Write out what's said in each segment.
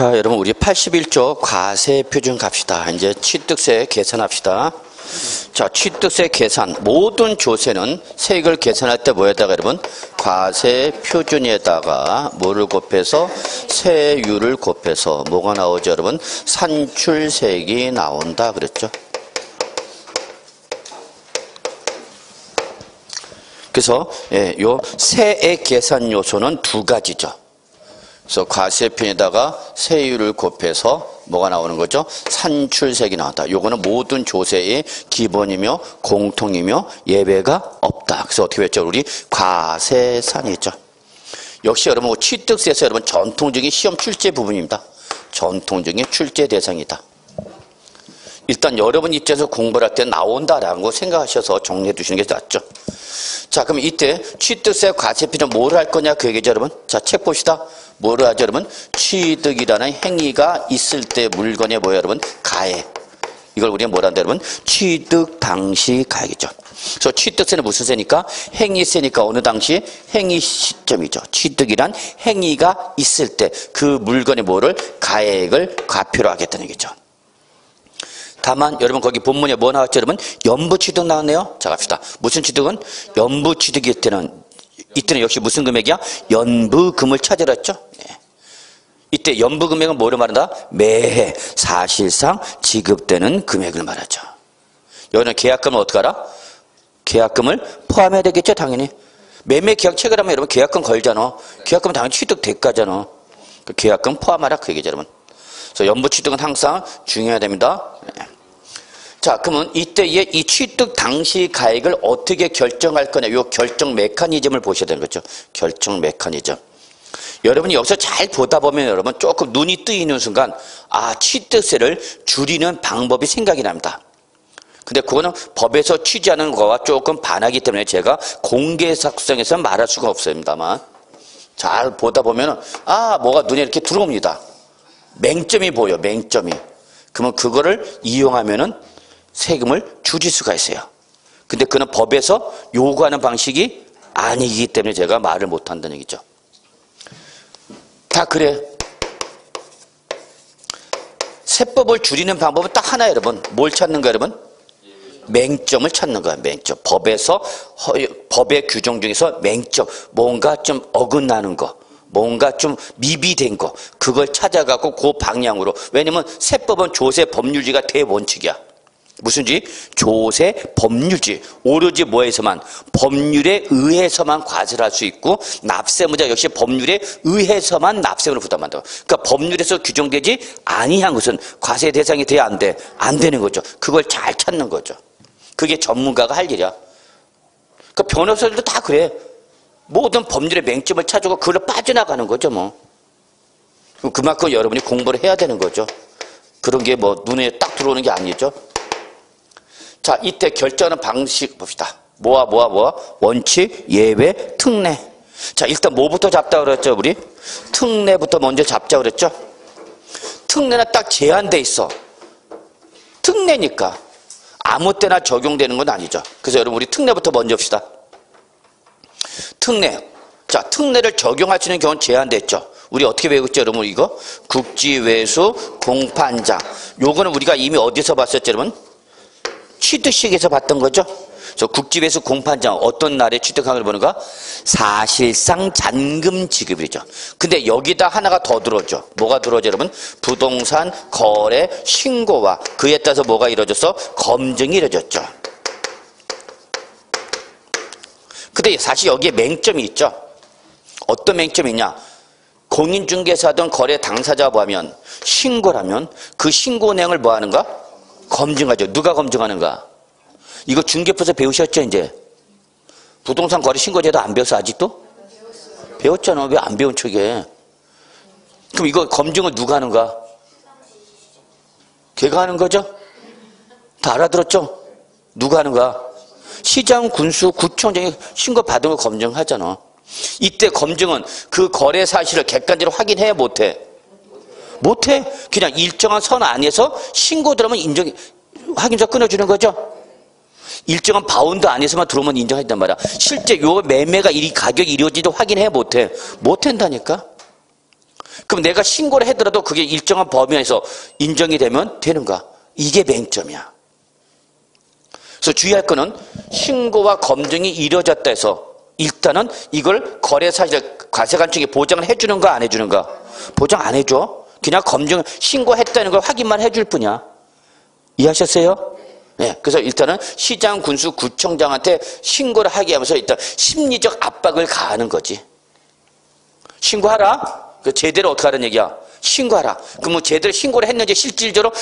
자, 여러분 우리 81조 과세표준 갑시다. 이제 취득세 계산합시다. 자, 취득세 계산. 모든 조세는 세액을 계산할 때 뭐에다가 여러분 과세표준에다가 뭐를 곱해서 세율을 곱해서 뭐가 나오죠 여러분? 산출세액이 나온다 그랬죠. 그래서 요 세액 계산 요소는 두 가지죠. 그래서 과세표준에다가 세율을 곱해서 뭐가 나오는 거죠? 산출세액이 나왔다. 요거는 모든 조세의 기본이며 공통이며 예외가 없다. 그래서 어떻게 했죠? 우리 과세산이죠. 역시 여러분 취득세에서 여러분 전통적인 시험 출제 부분입니다. 전통적인 출제 대상이다. 일단 여러분 입장에서 공부를 할 때 나온다라는 거 생각하셔서 정리해 두시는 게 낫죠. 자, 그럼 이때 취득세 과세표준 뭐를 할 거냐 그 얘기죠 여러분. 자, 책 봅시다. 뭐를 하죠 여러분? 취득이라는 행위가 있을 때 물건에 뭐예요 여러분? 가액. 이걸 우리가 뭐라 한다 여러분? 취득 당시 가액이죠. 그래서 취득세는 무슨 세니까? 행위세니까 어느 당시? 행위 시점이죠. 취득이란 행위가 있을 때 그 물건에 뭐를? 가액을 과표로 하겠다는 얘기죠. 다만 여러분 거기 본문에 뭐 나왔죠 여러분? 연부취득 나왔네요. 자, 갑시다. 무슨 취득은? 연부취득일 때는 이때는 역시 무슨 금액이야? 연부금을 찾으라 했죠. 이때 연부금액은 뭐를 말한다? 매해 사실상 지급되는 금액을 말하죠. 여기는 계약금을 어떻게 알아? 계약금을 포함해야 되겠죠 당연히. 매매 계약 체결 하면 여러분 계약금 걸잖아. 계약금은 당연히 취득 대가잖아. 그 계약금 포함하라 그 얘기죠 여러분. 그래서 연부취득은 항상 중요해야 됩니다. 자, 그러면 이때의 이 취득 당시 가액을 어떻게 결정할 거냐, 요 결정 메커니즘을 보셔야 되는 거죠. 결정 메커니즘. 여러분이 여기서 잘 보다 보면 여러분 조금 눈이 뜨이는 순간, 아, 취득세를 줄이는 방법이 생각이 납니다. 근데 그거는 법에서 취지하는 거와 조금 반하기 때문에 제가 공개사성에서 말할 수가 없습니다만, 잘 보다 보면은, 아, 뭐가 눈에 이렇게 들어옵니다. 맹점이 보여, 맹점이. 그러면 그거를 이용하면은 세금을 줄일 수가 있어요. 근데 그는 법에서 요구하는 방식이 아니기 때문에 제가 말을 못한다는 얘기죠. 다 그래. 세법을 줄이는 방법은 딱 하나 여러분. 뭘 찾는 거야 여러분? 맹점을 찾는 거야. 맹점. 법의 규정 중에서 맹점. 뭔가 좀 어긋나는 거. 뭔가 좀 미비된 거. 그걸 찾아가고 그 방향으로. 왜냐면 세법은 조세 법률지가 대원칙이야. 무슨 지? 조세 법률지. 오로지 뭐에서만? 법률에 의해서만 과세를 할 수 있고 납세무자 역시 법률에 의해서만 납세금을 부담한다. 그러니까 법률에서 규정되지 아니한 것은 과세 대상이 돼야 안 돼. 안 되는 거죠. 그걸 잘 찾는 거죠. 그게 전문가가 할 일이야. 그러니까 변호사들도 다 그래. 모든 법률의 맹점을 찾고 그걸로 빠져나가는 거죠 뭐. 그만큼 여러분이 공부를 해야 되는 거죠. 그런 게 뭐 눈에 딱 들어오는 게 아니죠. 자, 이때 결정하는 방식 봅시다. 뭐와 원칙, 예외, 특례. 자, 일단 뭐부터 잡자 그랬죠 우리? 특례부터 먼저 잡자 그랬죠. 특례는 딱 제한돼 있어. 특례니까 아무 때나 적용되는 건 아니죠. 그래서 여러분 우리 특례부터 먼저 봅시다. 특례. 자, 특례를 적용할 수 있는 경우는 제한돼 있죠. 우리 어떻게 배웠죠 여러분 이거? 국지외수 공판장. 요거는 우리가 이미 어디서 봤었죠 여러분? 취득식에서 봤던 거죠. 그래서 국지외수 공판장 어떤 날에 취득한 걸 보는가? 사실상 잔금 지급이죠. 근데 여기다 하나가 더 들어오죠. 뭐가 들어오죠 여러분? 부동산 거래 신고와 그에 따라서 뭐가 이루어져서 검증이 이루어졌죠. 근데 사실 여기에 맹점이 있죠. 어떤 맹점이 있냐? 공인중개사든 거래 당사자가 뭐하면 신고를 하면 그 신고 내용을 뭐하는가? 검증하죠. 누가 검증하는가? 이거 중개법에서 배우셨죠 이제? 부동산 거래 신고제도 안 배웠어 아직도? 배웠잖아. 왜 안 배운 척해? 그럼 이거 검증을 누가 하는가? 걔가 하는 거죠? 다 알아들었죠? 누가 하는가? 시장, 군수, 구청장이 신고 받은 거 검증하잖아. 이때 검증은 그 거래 사실을 객관적으로 확인해 못해? 못해. 그냥 일정한 선 안에서 신고 들어오면 확인서 끊어주는 거죠. 일정한 바운드 안에서만 들어오면 인정한단 말이야. 실제 요 매매가 가격이 이루어지도 확인해 못해? 못한다니까. 그럼 내가 신고를 하더라도 그게 일정한 범위 안에서 인정이 되면 되는가? 이게 맹점이야. 그래서 주의할 거는 신고와 검증이 이루어졌다 해서 일단은 이걸 거래 사실 과세관청이 보장을 해주는가 안 해주는가? 보장 안 해줘. 그냥 검증 신고했다는 걸 확인만 해줄 뿐이야. 이해하셨어요? 네, 그래서 일단은 시장, 군수, 구청장한테 신고를 하게 하면서 일단 심리적 압박을 가하는 거지. 신고하라. 제대로 어떻게 하라는 얘기야? 신고하라. 그럼 뭐 제대로 신고를 했는지 실질적으로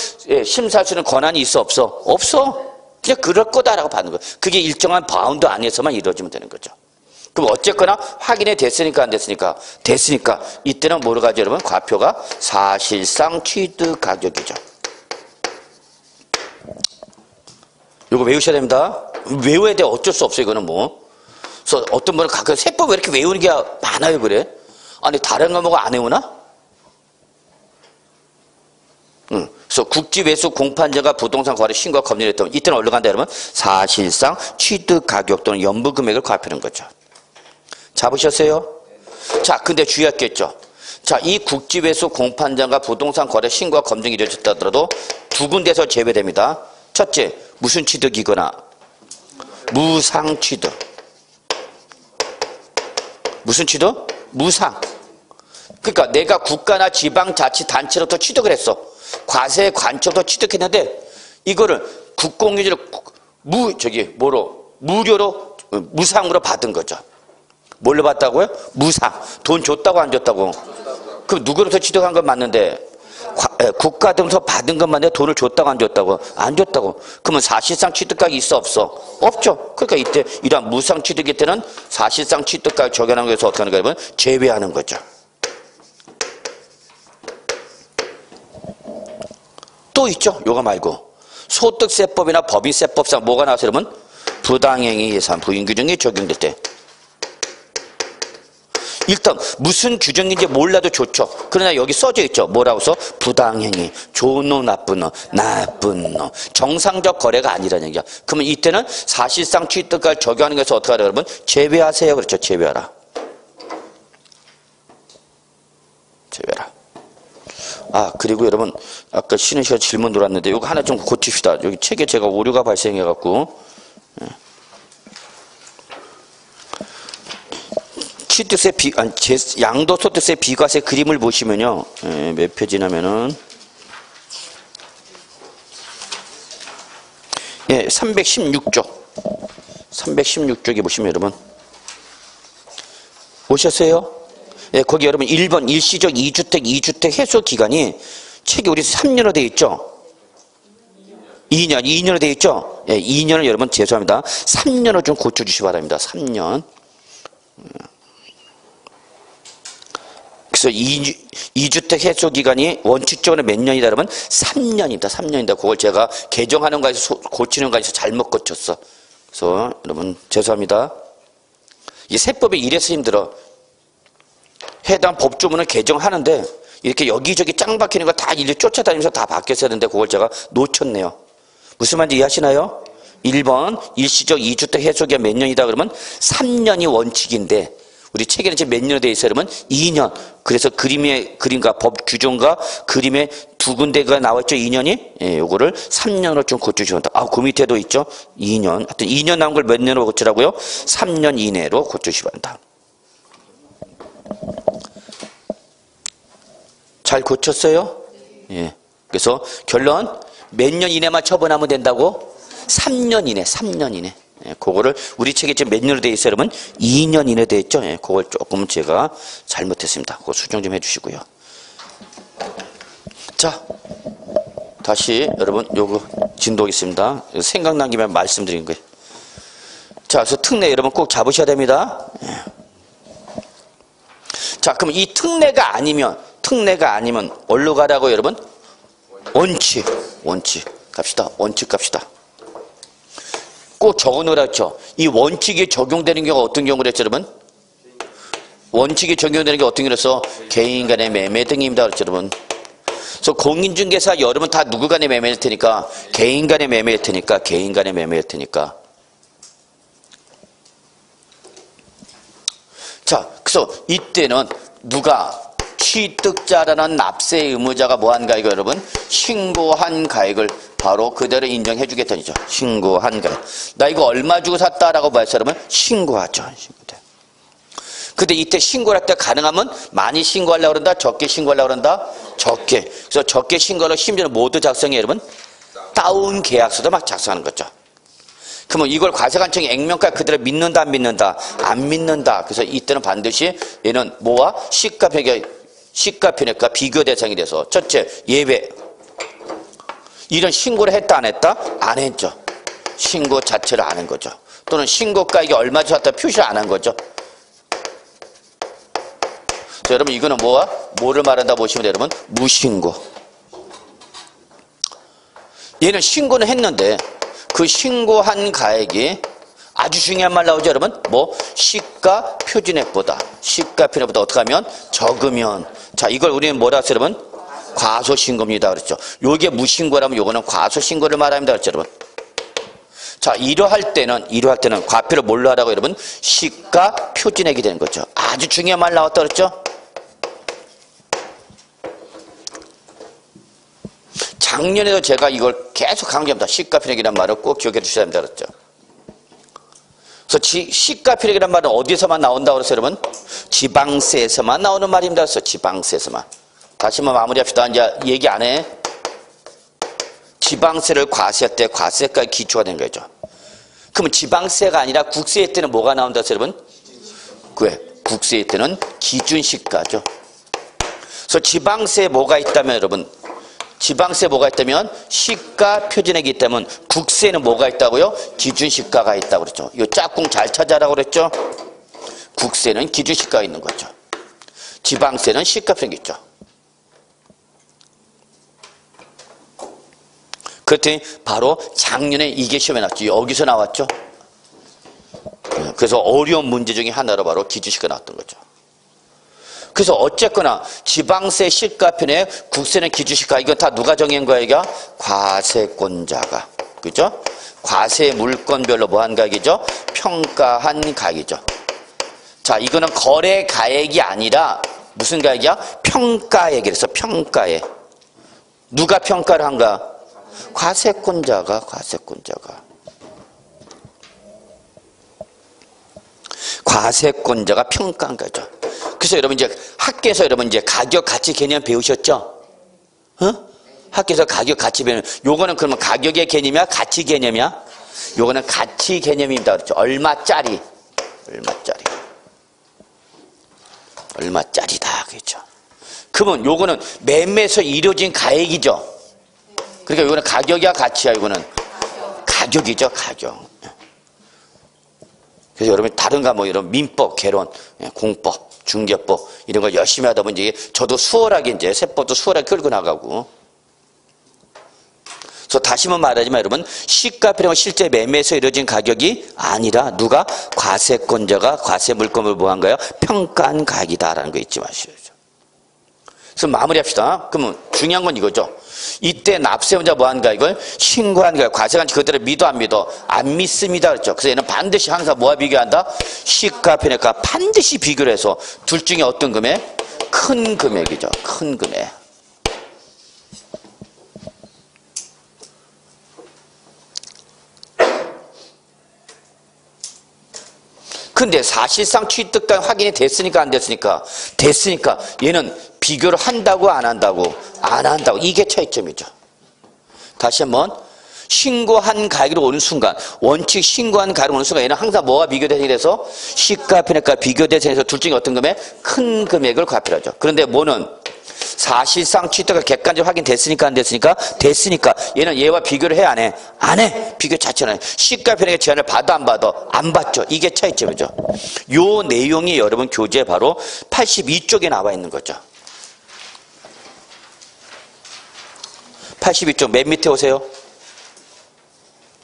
심사할 수 있는 권한이 있어 없어? 없어. 그냥 그럴 거다라고 받는 거야. 그게 일정한 바운드 안에서만 이루어지면 되는 거죠. 그럼 어쨌거나 확인이 됐으니까 안 됐으니까? 됐으니까 이때는 뭐로 가죠 여러분? 과표가 사실상 취득 가격이죠. 이거 외우셔야 됩니다. 외워야 돼. 어쩔 수 없어요. 이거는 뭐. 그래서 어떤 분은 가끔 세법 왜 이렇게 외우는 게 많아요 그래? 아니 다른 과목 안 외우나? 그래서 국지외수 공판자가 부동산 거래 신고와 검증을 했다면 이때는 어디로 간다 여러분? 사실상 취득 가격 또는 연부 금액을 과표하는 거죠. 잡으셨어요? 자, 근데 주의할 게 있죠. 자, 이 국지외수 공판장과 부동산 거래 신고와 검증이 이루어졌다 하더라도 두 군데서 제외됩니다. 첫째, 무슨 취득이거나 무상 취득. 무슨 취득? 무상. 그러니까 내가 국가나 지방자치단체로부터 취득을 했어. 과세관청부터 취득했는데 이거를 국공유지를 무료로 무상으로 받은 거죠. 뭘로 받다고요? 무상. 돈 줬다고 안 줬다고? 그럼 누구로부터 취득한 건 맞는데 국가 등에서 받은 건 맞는데 돈을 줬다고 안 줬다고? 안 줬다고. 그러면 사실상 취득가격이 있어 없어? 없죠. 그러니까 이때 이러한 무상 취득일 때는 사실상 취득가격 적용하는 거에서 어떻게 하는 거냐면 제외하는 거죠. 또 있죠. 요거 말고 소득세법이나 법인세법상 뭐가 나와서 여러분? 부당행위 예산 부인 규정이 적용될 때 일단 무슨 규정인지 몰라도 좋죠. 그러나 여기 써져 있죠. 뭐라고 써? 부당행위, 좋은 놈, 나쁜 놈, 나쁜 놈. 정상적 거래가 아니라는 얘기야. 그러면 이때는 사실상 취득가를 적용하는 것에서 어떻게 하라 여러분? 제외하세요. 그렇죠. 제외하라. 제외하라. 아, 그리고 여러분 아까 쉬는 시간 질문 들어왔는데 이거 하나 좀 고칩시다. 여기 책에 제가 오류가 발생해갖고 취득세 양도소득세 비과세 그림을 보시면요. 몇 페이지냐면은 316쪽 316쪽에 보시면 여러분 오셨어요? 거기 여러분 1번 일시적 2주택 해소 기간이 책에 우리 3년으로 되어 있죠? 2년으로 되어 있죠? 2년을 여러분 죄송합니다. 3년을 좀 고쳐주시기 바랍니다. 3년. 그래서 2주택 해소 기간이 원칙적으로 몇 년이다 그러면 3년이다. 3년이다. 그걸 제가 개정하는 거에서 고치는 거에서 잘못 고쳤어. 그래서 여러분 죄송합니다. 이 세법이 이래서 힘들어. 해당 법조문을 개정하는데 이렇게 여기저기 짱 박히는 거 다 일일이 쫓아다니면서 다 바뀌었어야 되는데 그걸 제가 놓쳤네요. 무슨 말인지 이해하시나요? 1번 일시적 2주택 해소기간 몇 년이다 그러면 3년이 원칙인데 우리 책에는 지금 몇 년으로 되어 있어요? 그러면 2년. 그래서 그림과 법 규정과 그림에 두 군데가 나왔죠? 2년이? 요거를 3년으로 좀 고쳐주시면 아, 그 밑에도 있죠? 2년. 하여튼 2년 나온 걸 몇 년으로 고치라고요? 3년 이내로 고쳐주시기 바랍니다. 잘 고쳤어요? 예. 그래서 결론 몇 년 이내만 처분하면 된다고? 3년 이내, 3년 이내. 예, 그거를 우리 책에 지금 몇 년으로 되어 있어요, 여러분? 2년 이내 되어 있죠? 예, 그걸 조금 제가 잘못했습니다. 그거 수정 좀 해주시고요. 자, 다시 여러분 요거 진도하겠습니다. 생각난 김에 말씀드린 거예요. 자, 그래서 특례 여러분 꼭 잡으셔야 됩니다. 예. 자, 그럼 이 특례가 아니면 어디로 가라고 여러분? 원칙 갑시다. 원칙 갑시다. 꼭 적어놓으라 했죠. 이 원칙이 적용되는 경우가 어떤 경우를 했죠, 여러분? 원칙이 적용되는 게 어떤 경우라서 개인 간의 매매 등입니다, 그렇죠, 여러분? 그래서 공인중개사 여러분 다 누구 간의 매매일 테니까 개인 간의 매매일 테니까 개인 간의 매매일 테니까. 자, 그래서 이때는 누가 취득자라는 납세 의무자가 뭐한 가액 여러분? 신고한 가액을 바로 그대로 인정해 주겠다는 거죠. 신고한 가액. 나 이거 얼마 주고 샀다라고 말해서 여러분 신고하죠. 근데 이때 신고를 할 때 가능하면 많이 신고하려고 그런다, 적게 신고하려고 그런다, 적게. 그래서 적게 신고를 심지어는 모두 작성해 여러분 다운 계약서도 막 작성하는 거죠. 그러면 이걸 과세관청이 액면가 그대로 믿는다 안 믿는다? 안 믿는다. 그래서 이때는 반드시 얘는 뭐와 시가편액과 비교 대상이 돼서 첫째 예외. 이런 신고를 했다 안 했다? 안 했죠. 신고 자체를 안 한 거죠. 또는 신고가액이 얼마 줬다 표시를 안 한 거죠. 자, 여러분 이거는 뭐를 말한다 보시면 돼요, 여러분? 무신고. 얘는 신고는 했는데 그 신고한 가액이 아주 중요한 말 나오죠, 여러분? 시가 표준액보다 어떻게 하면 적으면. 자, 이걸 우리는 뭐라 하죠, 여러분? 과소신고입니다. 그랬죠. 요게 무신고라면 요거는 과소신고를 말합니다. 그랬죠, 여러분? 자, 이러할 때는 과표를 뭘로 하라고 여러분? 시가 표준액이 되는 거죠. 아주 중요한 말 나왔다 그랬죠? 작년에도 제가 이걸 계속 강조합니다. 시가표준액이라는 말을 꼭 기억해 주셔야 됩니다. 그랬죠? 그래서 시가표준액이라는 말은 어디서만 나온다고 그랬어요, 여러분? 지방세에서만 나오는 말입니다. 그래서 지방세에서만. 다시 한번 마무리합시다. 이제 얘기 안 해. 지방세를 과세할 때 과세가 기초가 된 거죠. 그러면 지방세가 아니라 국세일 때는 뭐가 나온다 했어요, 여러분? 국세일 때는 기준시가죠. 그래서 지방세에 뭐가 있다면 여러분? 지방세 뭐가 있다면 시가 표준액이 있다면 국세는 뭐가 있다고요? 기준시가가 있다고 그랬죠. 이 짝꿍 잘 찾아라고 그랬죠. 국세는 기준시가가 있는 거죠. 지방세는 시가 표준액이 있죠. 그랬더니 바로 작년에 이게 시험에 나왔죠. 여기서 나왔죠. 그래서 어려운 문제 중에 하나로 바로 기준시가가 나왔던 거죠. 그래서 어쨌거나 지방세 시가표준액, 국세는 기준시가, 이건 다 누가 정한 거야, 이거? 과세권자가. 그죠? 과세 물건별로 뭐한 가액이죠? 평가한 가액이죠. 자, 이거는 거래 가액이 아니라 무슨 가액이야? 평가액이라서 평가액. 누가 평가를 한가? 과세권자가. 과세권자가 평가한 거죠. 그래서 여러분 이제 학교에서 여러분 이제 가격 가치 개념 배우셨죠? 학교에서 가격 가치 배우는 요거는 그러면 가격의 개념이야? 가치 개념이야? 요거는 가치 개념입니다. 그렇죠? 얼마짜리다. 그렇죠? 그러면 요거는 매매에서 이루어진 가액이죠. 그러니까 요거는 가격이야, 가치야? 이거는 가격이죠, 가격. 그래서 여러분 다른가 여러분 민법, 개론, 공법, 중개법 이런 걸 열심히 하다 보니 이제 저도 수월하게 이제 세법도 수월하게 끌고 나가고. 그래서 다시 한번 말하지만 여러분 시가표준액은 실제 매매에서 이루어진 가격이 아니라 누가? 과세권자가 과세 물건을 뭐한가요? 평가한 가격이다라는 거 잊지 마시죠. 그래서 마무리합시다. 그러면 중요한 건 이거죠. 이때 납세원자 뭐한가 이걸 신고한 거야. 과세관청 그대로 믿어 안 믿어? 안 믿습니다. 그렇죠. 그래서 얘는 반드시 항상 뭐와 비교한다? 시가표준액과 반드시 비교를 해서 둘 중에 어떤 금액? 큰 금액이죠. 큰 금액. 근데 사실상 취득가 확인이 됐으니까 안 됐으니까? 됐으니까 얘는 비교를 한다고 안 한다고? 안 한다고. 이게 차이점이죠. 다시 한번 신고한 가액으로 오는 순간 원칙 신고한 가액으로 오는 순간 얘는 항상 뭐와 비교 대상이 돼서 시가표준액과 비교 대상에서 둘 중에 어떤 금액? 큰 금액을 과표하죠. 그런데 뭐는 사실상 취득가 객관적으로 확인됐으니까 안 됐으니까? 됐으니까 얘는 얘와 비교를 해 안 해? 안 해. 비교 자체는 시가표준액의 제한을 받아 안 받아? 안 받죠. 이게 차이점이죠. 요 내용이 여러분 교재에 바로 82쪽에 나와 있는 거죠. 82쪽 맨 밑에 오세요.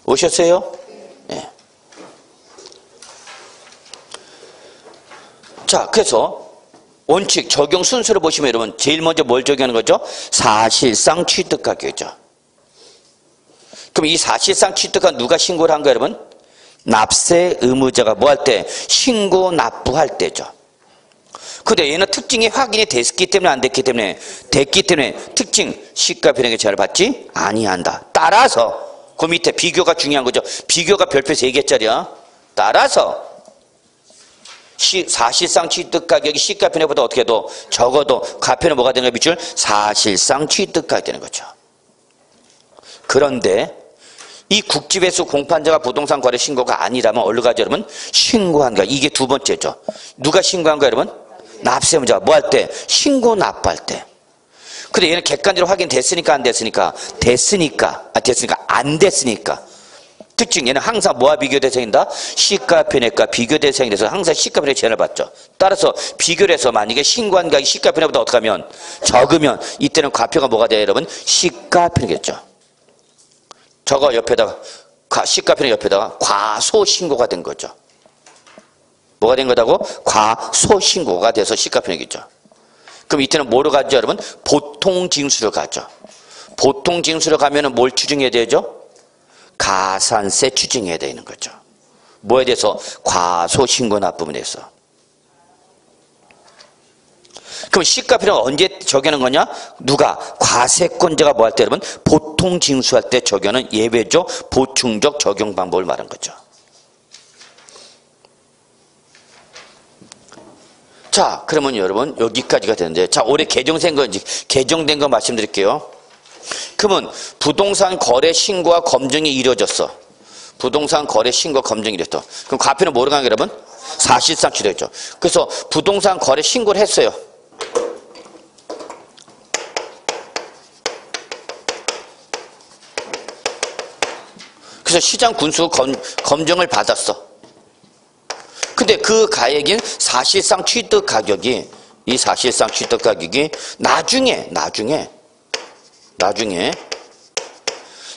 오셨어요? 네. 자, 그래서 원칙 적용 순서를 보시면 여러분 제일 먼저 뭘 적용하는 거죠? 사실상 취득가격이죠. 그럼 이 사실상 취득가 누가 신고를 한 거예요, 여러분? 납세 의무자가 뭐 할 때? 신고 납부할 때죠. 근데 얘는 특징이 확인이 됐기 때문에 안 됐기 때문에 됐기 때문에 특징 시가 변형의 제한을 받지 아니한다. 따라서 그 밑에 비교가 중요한 거죠. 비교가 별표 3개짜리야. 따라서 사실상 취득가격이 시가편에보다 어떻게 해도 적어도 가편에 뭐가 되는 거야? 밑줄 사실상 취득가격이 되는 거죠. 그런데 이 국지배수 공판자가 부동산 거래 신고가 아니라면 어디로 가죠 여러분? 신고한가. 이게 두 번째죠. 누가 신고한가 여러분? 납세문자가 뭐 할 때? 신고 납부할 때. 근데 얘는 객관적으로 확인됐으니까 안 됐으니까? 됐으니까 안 됐으니까. 특징 얘는 항상 뭐와 비교 대상이다? 시가편액과 비교 대상이 돼서 항상 시가편액 제한을 받죠. 따라서 비교를 해서 만약에 신고한 가격이 시가편액보다 어떻게 하면 적으면 이때는 과표가 뭐가 돼요 여러분? 시가편액이겠죠. 저거 옆에다가 시가편액 옆에다가 과소신고가 된 거죠. 뭐가 된 거다고? 과소신고가 돼서 시가편액이죠. 그럼 이때는 뭐로 가죠 여러분? 보통징수로 가죠. 보통징수로 가면은 뭘 추징해야 되죠? 가산세 추징해야 되는 거죠. 뭐에 대해서? 과소신고 납부분에 대해서. 그럼 시가편액은 언제 적용하는 거냐? 누가? 과세권자가 뭐 할 때 여러분? 보통징수할 때 적용하는 예외적 보충적 적용 방법을 말한 거죠. 자, 그러면 여러분 여기까지가 되는데, 자, 올해 개정된 거 말씀드릴게요. 그러면 부동산 거래 신고와 검증이 이루어졌어. 부동산 거래 신고 검증이 이루어졌어. 그럼 과표는 뭐로 가는 거예요 여러분? 사실상 취득했죠. 그래서 부동산 거래 신고를 했어요. 그래서 시장 군수 검증을 받았어. 근데 그 가액인 사실상 취득 가격이, 이 사실상 취득 가격이 나중에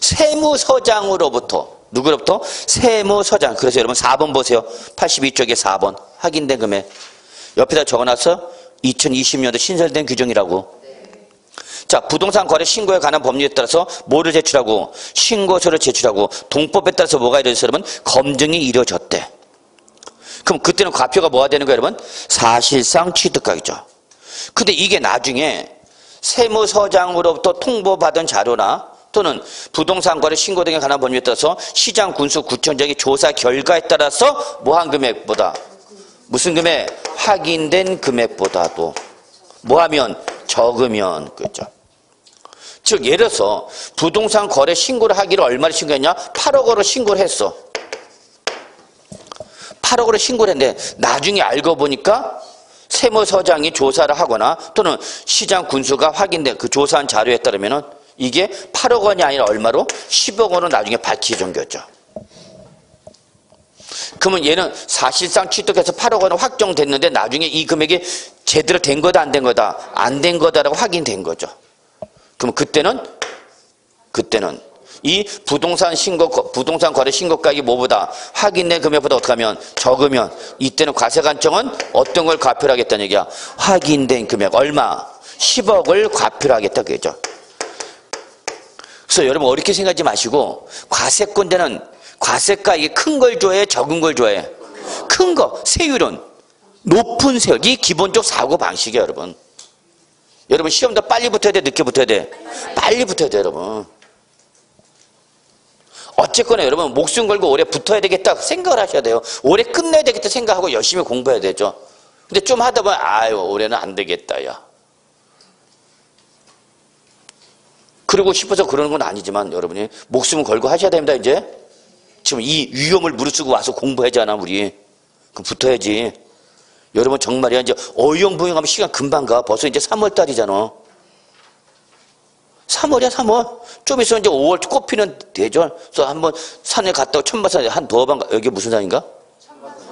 세무서장으로부터, 누구로부터? 세무서장. 그래서 여러분 4번 보세요. 82쪽에 4번 확인된 금액 옆에다 적어놨어. 2020년도 신설된 규정이라고. 자, 부동산 거래 신고에 관한 법률에 따라서 뭐를 제출하고? 신고서를 제출하고. 동법에 따라서 뭐가 이루어졌어 여러분? 검증이 이루어졌대. 그럼 그때는 과표가 뭐가 되는 거예요 여러분? 사실상 취득가격이죠. 근데 이게 나중에 세무서장으로부터 통보받은 자료나 또는 부동산 거래 신고 등에 관한 법률에 따라서 시장 군수 구청장의 조사 결과에 따라서 뭐한 금액보다, 무슨 금액? 확인된 금액보다도 뭐하면? 적으면. 그죠? 즉 예를 들어서 부동산 거래 신고를 하기를 얼마를 신고했냐? 8억 원으로 신고를 했어. 8억 원으로 신고를 했는데 나중에 알고 보니까 세무서장이 조사를 하거나 또는 시장 군수가 확인된 그 조사한 자료에 따르면은 이게 8억 원이 아니라 얼마로? 10억 원으로 나중에 밝혀진 거죠. 그러면 얘는 사실상 취득해서 8억 원은 확정됐는데 나중에 이 금액이 제대로 된 거다 안 된 거다? 안 된 거다라고 확인된 거죠. 그럼 그때는 이 부동산 거래 신고가격이 뭐보다? 확인된 금액보다 어떻게 하면? 적으면 이때는 과세관청은 어떤 걸 과표를 하겠다는 얘기야? 확인된 금액 얼마? 10억을 과표를 하겠다 그죠. 그래서 여러분 어렵게 생각하지 마시고 과세권자는 과세가액이 큰 걸 좋아해? 적은 걸 좋아해? 큰 거. 세율은 높은 세율. 이 기본적 사고방식이에요 여러분. 여러분 시험도 빨리 붙어야 돼? 늦게 붙어야 돼? 빨리 붙어야 돼 여러분. 어쨌거나 여러분 목숨 걸고 올해 붙어야 되겠다 생각을 하셔야 돼요. 올해 끝내야 되겠다 생각하고 열심히 공부해야 되죠. 근데 좀 하다 보면 아유 올해는 안 되겠다 야. 그러고 싶어서 그러는 건 아니지만 여러분이 목숨을 걸고 하셔야 됩니다. 이제 지금 이 위험을 무릅쓰고 와서 공부하잖아 우리. 그럼 붙어야지. 여러분 정말이야. 이제 어영부영하면 시간 금방 가. 벌써 이제 3월달이잖아. 3월이야 3월. 좀 있으면 이제 5월 꽃 피는 대절. 그래서 한번 산에 갔다 오고 천마산 한 두어 번 여기 무슨 산인가?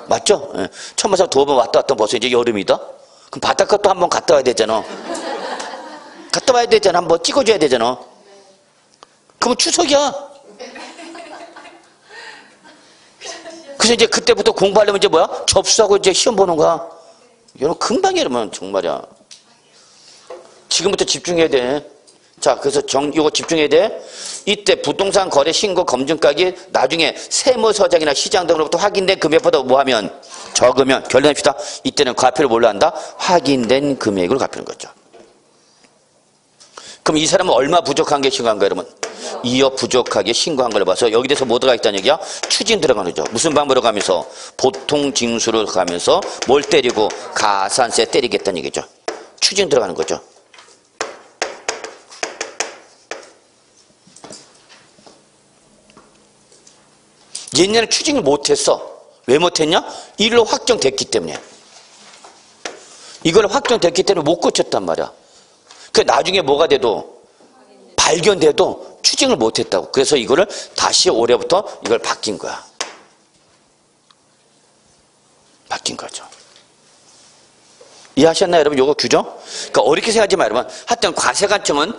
맞죠? 예. 천마산 두어 번 왔다 갔다 벌써 이제 여름이다. 그럼 바닷가도 한번 갔다 와야 되잖아. 갔다 와야 되잖아. 한번 찍어줘야 되잖아. 그러면 추석이야. 그래서 이제 그때부터 공부하려면 이제 뭐야? 접수하고 이제 시험 보는 거야. 여러분 금방 이러면 정말이야. 지금부터 집중해야 돼. 자, 그래서 이거 집중해야 돼. 이때 부동산 거래 신고 검증가액이 나중에 세무서장이나 시장 등으로부터 확인된 금액보다 뭐하면 적으면 결론합시다. 이때는 과표를 뭘로 한다? 확인된 금액으로 갚는 거죠. 그럼 이 사람은 얼마 부족한 게 신고한 거예요, 여러분? 2억 부족하게 신고한 걸 봐서 여기 대해서 뭐 들어가 있다는 얘기야? 추징 들어가는 거죠. 무슨 방법으로 가면서? 보통 징수로 가면서 뭘 때리고? 가산세 때리겠다는 얘기죠. 추징 들어가는 거죠. 옛날에 추징을 못했어. 왜 못했냐? 이걸로 확정됐기 때문에. 이걸 확정됐기 때문에 못 고쳤단 말이야. 그 나중에 뭐가 돼도 발견돼도 추징을 못했다고. 그래서 이거를 다시 올해부터 이걸 바뀐 거야. 바뀐 거죠. 이해하셨나요, 여러분? 요거 규정? 그러니까 어렵게 생각하지 마, 여러분. 하여튼 과세관청은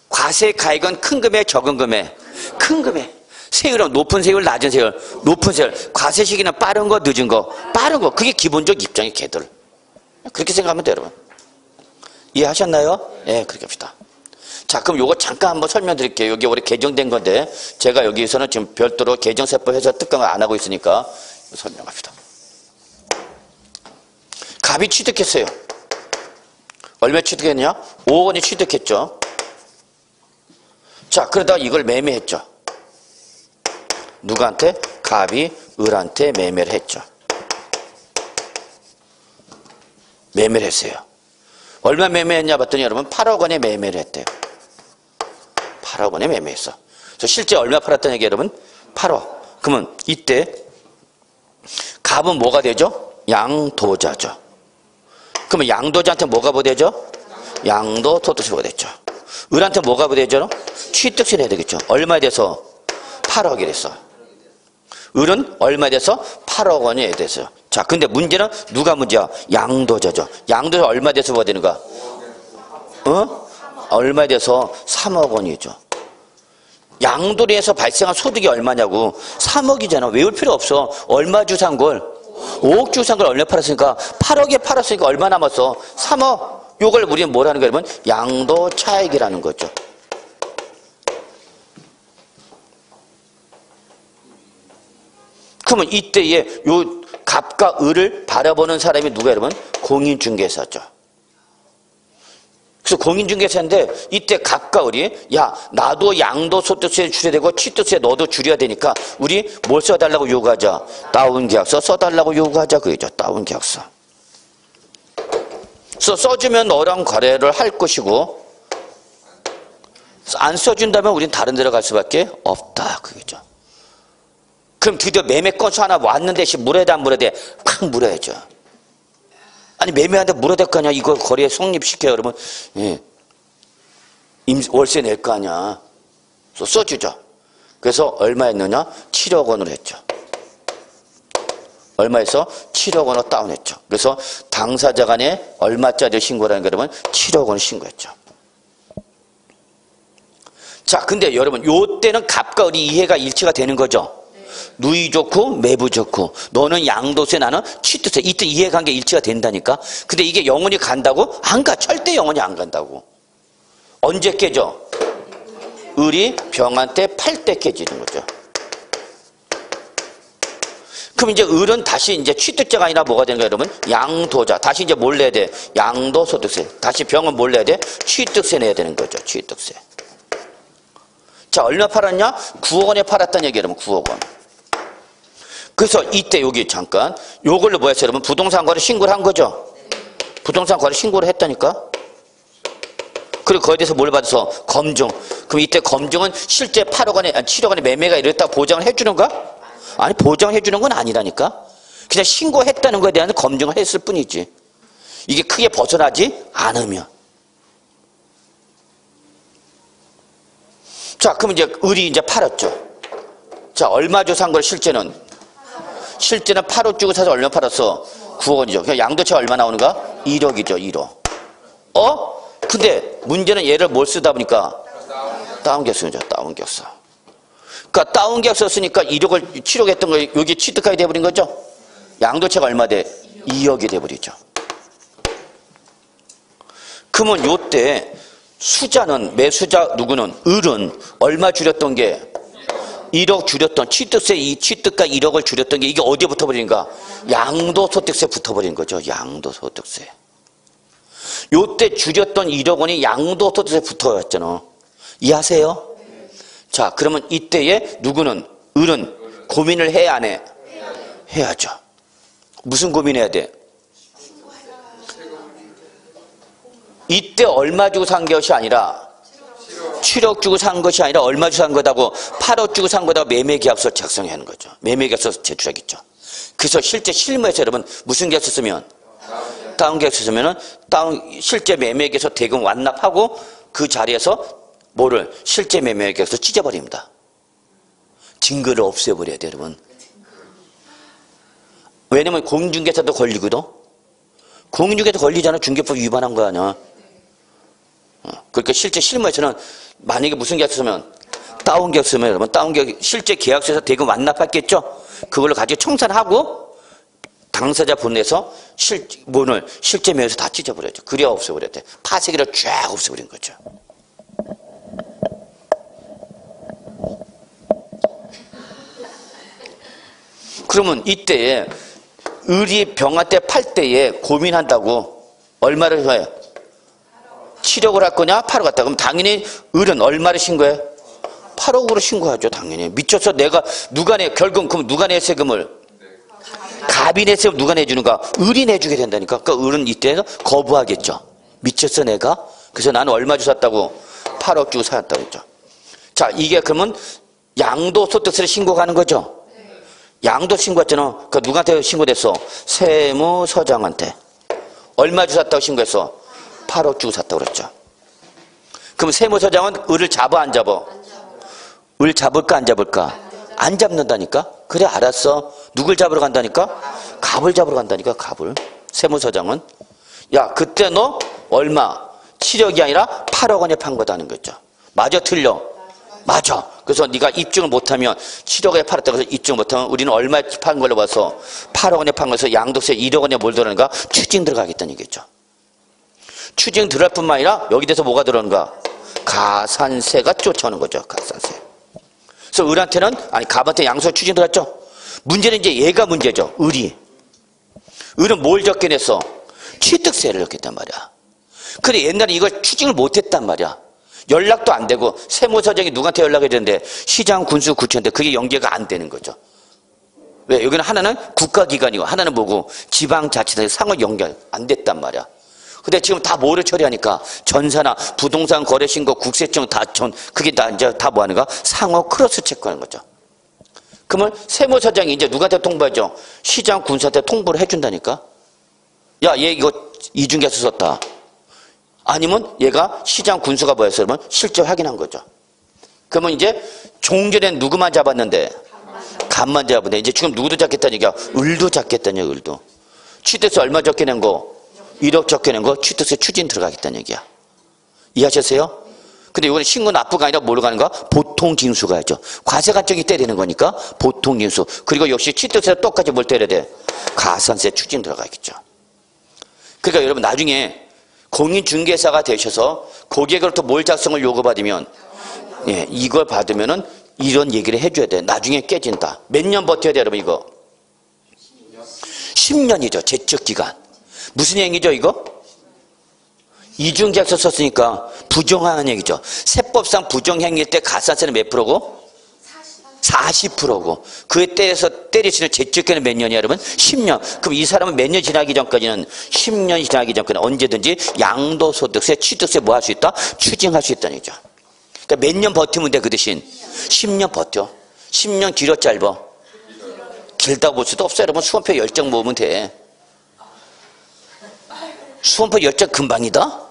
과세가액은 큰 금액, 적은 금액, 큰 금액. 세율은 높은 세율, 낮은 세율, 높은 세율. 과세 시기는 빠른 거, 늦은 거, 빠른 거. 그게 기본적 입장의 걔들. 그렇게 생각하면 돼요, 여러분. 이해하셨나요? 예, 그렇게 합시다. 자, 그럼 요거 잠깐 한번 설명드릴게요. 여기 올해 개정된 건데, 제가 여기서는 지금 별도로 개정세법 해서 특강을 안 하고 있으니까 설명합시다. 갑이 취득했어요. 얼마 취득했냐? 5억 원이 취득했죠. 자, 그러다가 이걸 매매했죠. 누구한테? 갑이 을한테 매매를 했죠. 매매를 했어요. 얼마 매매했냐 봤더니 여러분 8억 원에 매매를 했대요. 8억 원에 매매했어. 그래서 실제 얼마 팔았다는 얘기 여러분? 8억. 그러면 이때 갑은 뭐가 되죠? 양도자죠. 그러면 양도자한테 뭐가 부대죠? 양도소득세가 됐죠. 을한테 뭐가 부대죠? 취득세 내야 되겠죠. 얼마에 대해서? 8억이 됐어. 을은 얼마에 대해서? 8억 원에 대해서. 자, 근데 문제는 누가 문제야? 양도자죠. 양도자 얼마에 대해서 뭐가 되는가? 얼마에 대해서? 3억 원이죠. 양도리에서 발생한 소득이 얼마냐고. 3억이잖아. 외울 필요 없어. 얼마 주 산 걸? 5억 주 산 걸 얼마 팔았으니까 8억에 팔았으니까 얼마 남았어? 3억. 요걸 우리는 뭐라는 거야, 여러분? 양도 차익이라는 거죠. 그러면 이때에 요 갑과 을을 바라보는 사람이 누가 여러분? 공인중개사죠. 그래서 공인중개사인데 이때 갑과 을이 야 나도 양도소득세 줄여야 되고 취득세 너도 줄여야 되니까 우리 뭘 써달라고 요구하자? 다운계약서 써달라고 요구하자 그거죠. 다운계약서. 그래서 써주면 너랑 거래를 할 것이고 안 써준다면 우린 다른 데로 갈 수밖에 없다 그거죠. 그럼 드디어 매매 건수 하나 왔는데 물어야 돼 안 물어야 돼? 팍 물어야죠. 아니 매매하는데 물어야 될 거 아니야. 이거 거래에 성립시켜요 여러분. 예. 월세 낼 거 아니야. 그래서 써주죠. 그래서 얼마 했느냐? 7억 원으로 했죠. 얼마에서? 7억 원으로 다운했죠. 그래서 당사자 간에 얼마짜리 신고라는 거 여러분? 7억 원을 신고했죠. 자, 근데 여러분 요때는 갑과 을이 이해가 일치가 되는 거죠. 누이 좋고 매부 좋고 너는 양도세 나는 취득세 이때 이해관계 일치가 된다니까. 근데 이게 영원히 간다고? 안 가. 절대 영원히 안 간다고. 언제 깨져? 을이 병한테 팔 때 깨지는 거죠. 그럼 이제 을은 다시 이제 취득자가 아니라 뭐가 되는 거야 여러분? 양도자. 다시 이제 뭘 내야 돼? 양도소득세. 다시 병은 뭘 내야 돼? 취득세 내야 되는 거죠. 취득세. 자, 얼마 팔았냐? 9억 원에 팔았다는 얘기 여러분. 9억 원. 그래서 이때 여기 잠깐 요걸로 뭐 했어요 여러분? 부동산 거래 신고를 한 거죠. 부동산 거래 신고를 했다니까. 그리고 거기에 대해서 뭘 받아서? 검증. 그럼 이때 검증은 실제 8억 원에 7억 원에 매매가 이랬다고 보장을 해주는가? 아니 보장해 주는 건 아니라니까. 그냥 신고했다는 거에 대한 검증을 했을 뿐이지. 이게 크게 벗어나지 않으면. 자, 그럼 이제 을이 이제 팔았죠. 자, 얼마 주 산 걸 실제는? 실제는 8억 주고 사서 얼마 팔았어? 9억 원이죠. 그냥 양도세가 얼마 나오는가? 1억이죠, 1억. 근데 문제는 얘를 뭘 쓰다 보니까 다운계약서죠, 다운계약서. 그러니까 다운계약서 쓰니까 1억을 7억 했던 거 여기 취득하게 돼버린 거죠. 양도세가 얼마 돼? 2억이 돼버리죠. 그러면 요때 수자는 매수자 누구는 을은 얼마 줄였던 게 1억 줄였던 취득세 이 취득가 1억을 줄였던 게 이게 어디에 붙어버린가? 양도소득세 붙어버린 거죠. 양도소득세. 요때 줄였던 1억 원이 양도소득세 붙어왔잖아. 이해하세요? 자, 그러면 이때에 누구는 을은 고민을 해야 안 해? 해야죠. 무슨 고민해야 돼? 이때 얼마 주고 산 것이 아니라 7억 주고 산 것이 아니라 얼마 주고 산 거다고 8억 주고 산 거다고 매매계약서 작성해야 하는 거죠. 매매계약서 제출하겠죠. 그래서 실제 실무에서 여러분 무슨 계약서 쓰면 다운 계약서 쓰면은 실제 매매계약서 대금 완납하고 그 자리에서 뭐를 실제 매매계약서 찢어버립니다. 증거를 없애버려야 돼요, 여러분. 왜냐면 공중개사도 걸리거든. 공중개사 걸리잖아. 중개법 위반한 거 아니야. 그러니까 실제 실무에서는 만약에 무슨 계약서 쓰면 다운 계약서 쓰면 여러분 다운 계약 실제 계약서에서 대금 완납했겠죠. 그걸로 가지고 청산하고 당사자 본내에서 실제 매매에서 다 찢어버려야죠. 그래야 없애버려야 돼. 파쇄기를 쫙 없애버린 거죠. 그러면 이때에 을이 병한테 팔 때에 고민한다고 얼마를 해요? 7억을 할 거냐 8억 갖다 그럼 당연히 을은 얼마를 신고해? 8억으로 신고하죠. 당연히. 미쳐서 내가 누가 내 결국 그럼 누가 내 세금을? 갑이 내 세금 누가 내주는가? 을이 내주게 된다니까. 그러니까 을은 이때에서 거부하겠죠. 미쳤어 내가? 그래서 나는 얼마 주고 샀다고? 8억 주고 샀다고 했죠. 자, 이게 그러면 양도소득세를 신고하는 거죠. 양도 신고했잖아. 그러니까 누구한테 신고됐어? 세무서장한테. 얼마 주고 샀다고 신고했어? 8억 주고 샀다고 그랬죠. 그럼 세무서장은 을을 잡아 안 잡아? 을 잡을까 안 잡을까? 안 잡는다니까? 그래 알았어. 누굴 잡으러 간다니까? 갑을 잡으러 간다니까. 갑을. 세무서장은 야 그때 너 얼마? 7억이 아니라 8억 원에 판 거다는 거죠. 맞아 틀려? 맞아. 그래서 네가 입증을 못하면 7억에 팔았다고 해서 입증 못하면 우리는 얼마에 판 걸로 봐서 8억 원에 판 거에서 양도세 1억 원에 뭘 들어가는가? 추징 들어가겠다는 얘기죠. 추징 들어갈 뿐만 아니라 여기 대해서 뭐가 들어오는가? 가산세가 쫓아오는 거죠. 가산세. 그래서 을한테는 아니 갑한테 양도세 추징 들어갔죠. 문제는 이제 얘가 문제죠. 을이. 을은 뭘 적게냈어? 취득세를 적겠단 말이야. 근데 옛날에 이걸 추징을 못했단 말이야. 연락도 안 되고 세무서장이 누구한테 연락해야 되는데 시장 군수 구청인데 그게 연계가 안 되는 거죠. 왜? 여기는 하나는 국가기관이고 하나는 뭐고 지방자치단체 상호 연결 안 됐단 말이야. 근데 지금 다 뭐를 처리하니까 전사나 부동산 거래신고 국세청 그게 다 이제 다 뭐 하는가? 상호 크로스 체크하는 거죠. 그러면 세무서장이 이제 누구한테 통보하죠? 시장 군수한테 통보를 해준다니까. 야, 얘 이거 이중계약서 썼다. 아니면 얘가 시장 군수가 뭐였어요? 그러면 실제 확인한 거죠. 그러면 이제 종전엔 누구만 잡았는데? 갑만 잡았는데 이제 지금 누구도 잡겠다는 얘기야? 을도 잡겠다는 얘기야. 을도. 취득세 얼마 적게 낸 거? 1억 적게 낸 거 취득세 추징 들어가겠다는 얘기야. 이해하셨어요? 근데 이거는 신고 납부가 아니라 뭐로 가는가? 보통징수 가야죠. 과세관청이 때리는 거니까 보통징수. 그리고 역시 취득세 똑같이 뭘 때려야 돼? 가산세 추징 들어가겠죠. 그러니까 여러분 나중에 공인중개사가 되셔서 고객으로부터 뭘 작성을 요구받으면 예, 이걸 받으면은 이런 얘기를 해줘야 돼. 나중에 깨진다. 몇 년 버텨야 돼 여러분 이거? 10년이죠. 제척기간. 무슨 얘기죠 이거? 이중계약서 썼으니까 부정한 얘기죠. 세법상 부정행위일 때 가산세는 몇 프로고? 40%고 그에 때리시는 제척기간은 몇 년이야 여러분? 10년. 그럼 이 사람은 몇 년 지나기 전까지는 10년이 지나기 전까지는 언제든지 양도소득세, 취득세 뭐 할 수 있다? 추징할 수 있다는 얘기죠. 그러니까 몇 년 버티면 돼 그 대신? 10년 버텨. 10년 길어 짧아? 길다 볼 수도 없어 여러분. 수험표 10장 모으면 돼. 수험표 10장 금방이다?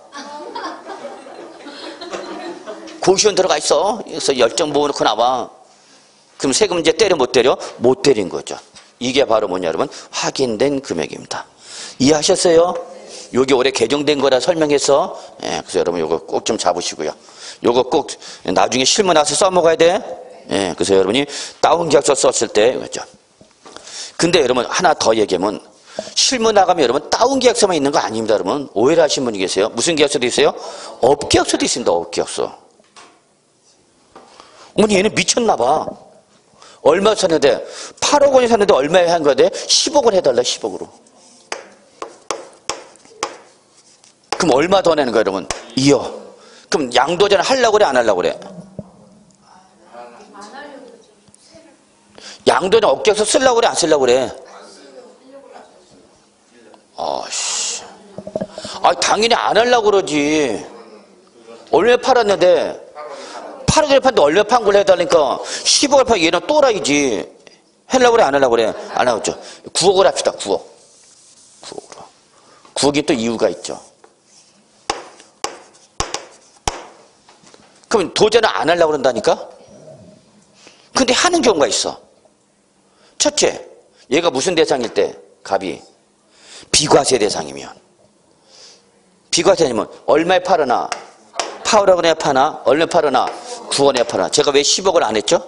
고시원 들어가 있어. 그래서 10장 모으놓고 나와. 그럼 세금 이제 때려 못 때려? 못 때린 거죠. 이게 바로 뭐냐 여러분? 확인된 금액입니다. 이해하셨어요? 요게 올해 개정된 거라 설명해서 예, 그래서 여러분 요거 꼭 좀 잡으시고요. 요거 꼭 나중에 실무 나서 써먹어야 돼. 예, 그래서 여러분이 다운 계약서 썼을 때 그렇죠. 근데 여러분 하나 더 얘기하면 실무 나가면 여러분 다운 계약서만 있는 거 아닙니다. 여러분 오해를 하신 분이 계세요. 무슨 계약서도 있어요? 업계약서도 있습니다. 업계약서. 어머니 얘는 미쳤나 봐. 얼마 샀는데 8억 원이 샀는데 얼마에 한 거야? 10억을 해달라. 10억으로. 그럼 얼마 더 내는 거야 여러분? 2억. 그럼 양도자는 하려고 그래 안 하려고 그래? 양도자는 업계약서 쓰려고 그래 안 쓰려고 그래? 아씨. 아 당연히 안 하려고 그러지. 얼마 팔았는데 8억을 판데 얼마 판 걸 해달라니까 10억을 파 얘는 또라이지. 하려고 그래 안 하려고 그래? 안 하겠죠. 9억을 합시다. 9억. 9억으로. 9억이 또 이유가 있죠. 그럼 도전을 안 하려고 그런다니까? 근데 하는 경우가 있어. 첫째, 얘가 무슨 대상일 때? 갑이. 비과세 대상이면. 비과세면 얼마에 팔으나? 8억 원에 파나? 얼마에 팔으나? 9원에 파나? 제가 왜 10억을 안 했죠?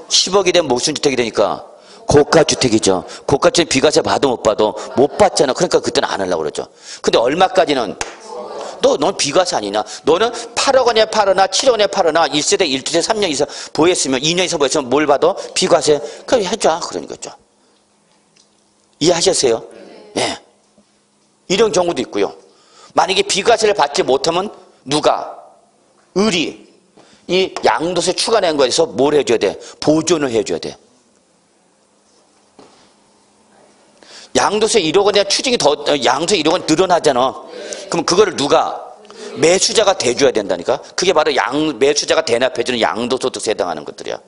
10억이 되면 무슨 주택이 되니까? 고가주택이죠. 고가주택 비과세 봐도 못 봐도 못 받잖아. 그러니까 그때는 안 하려고 그러죠. 근데 얼마까지는? 넌 비과세 아니냐? 너는 8억 원에 팔으나 7억 원에 팔으나 1세대 1주택 3년 이상 보였으면 2년 이상 보였으면 뭘 받아? 비과세. 그럼 해줘. 그런 거죠. 이해하셨어요? 예. 네. 이런 경우도 있고요. 만약에 비과세를 받지 못하면 누가? 을이 이 양도세 추가낸 거에서 뭘 해줘야 돼? 보존을 해줘야 돼. 양도세 1억 원에 추징이 양도세 1억 원 늘어나잖아. 그럼 그거를 누가? 매수자가 대줘야 된다니까. 그게 바로 매수자가 대납해주는 양도소득세에 해당하는 것들이야.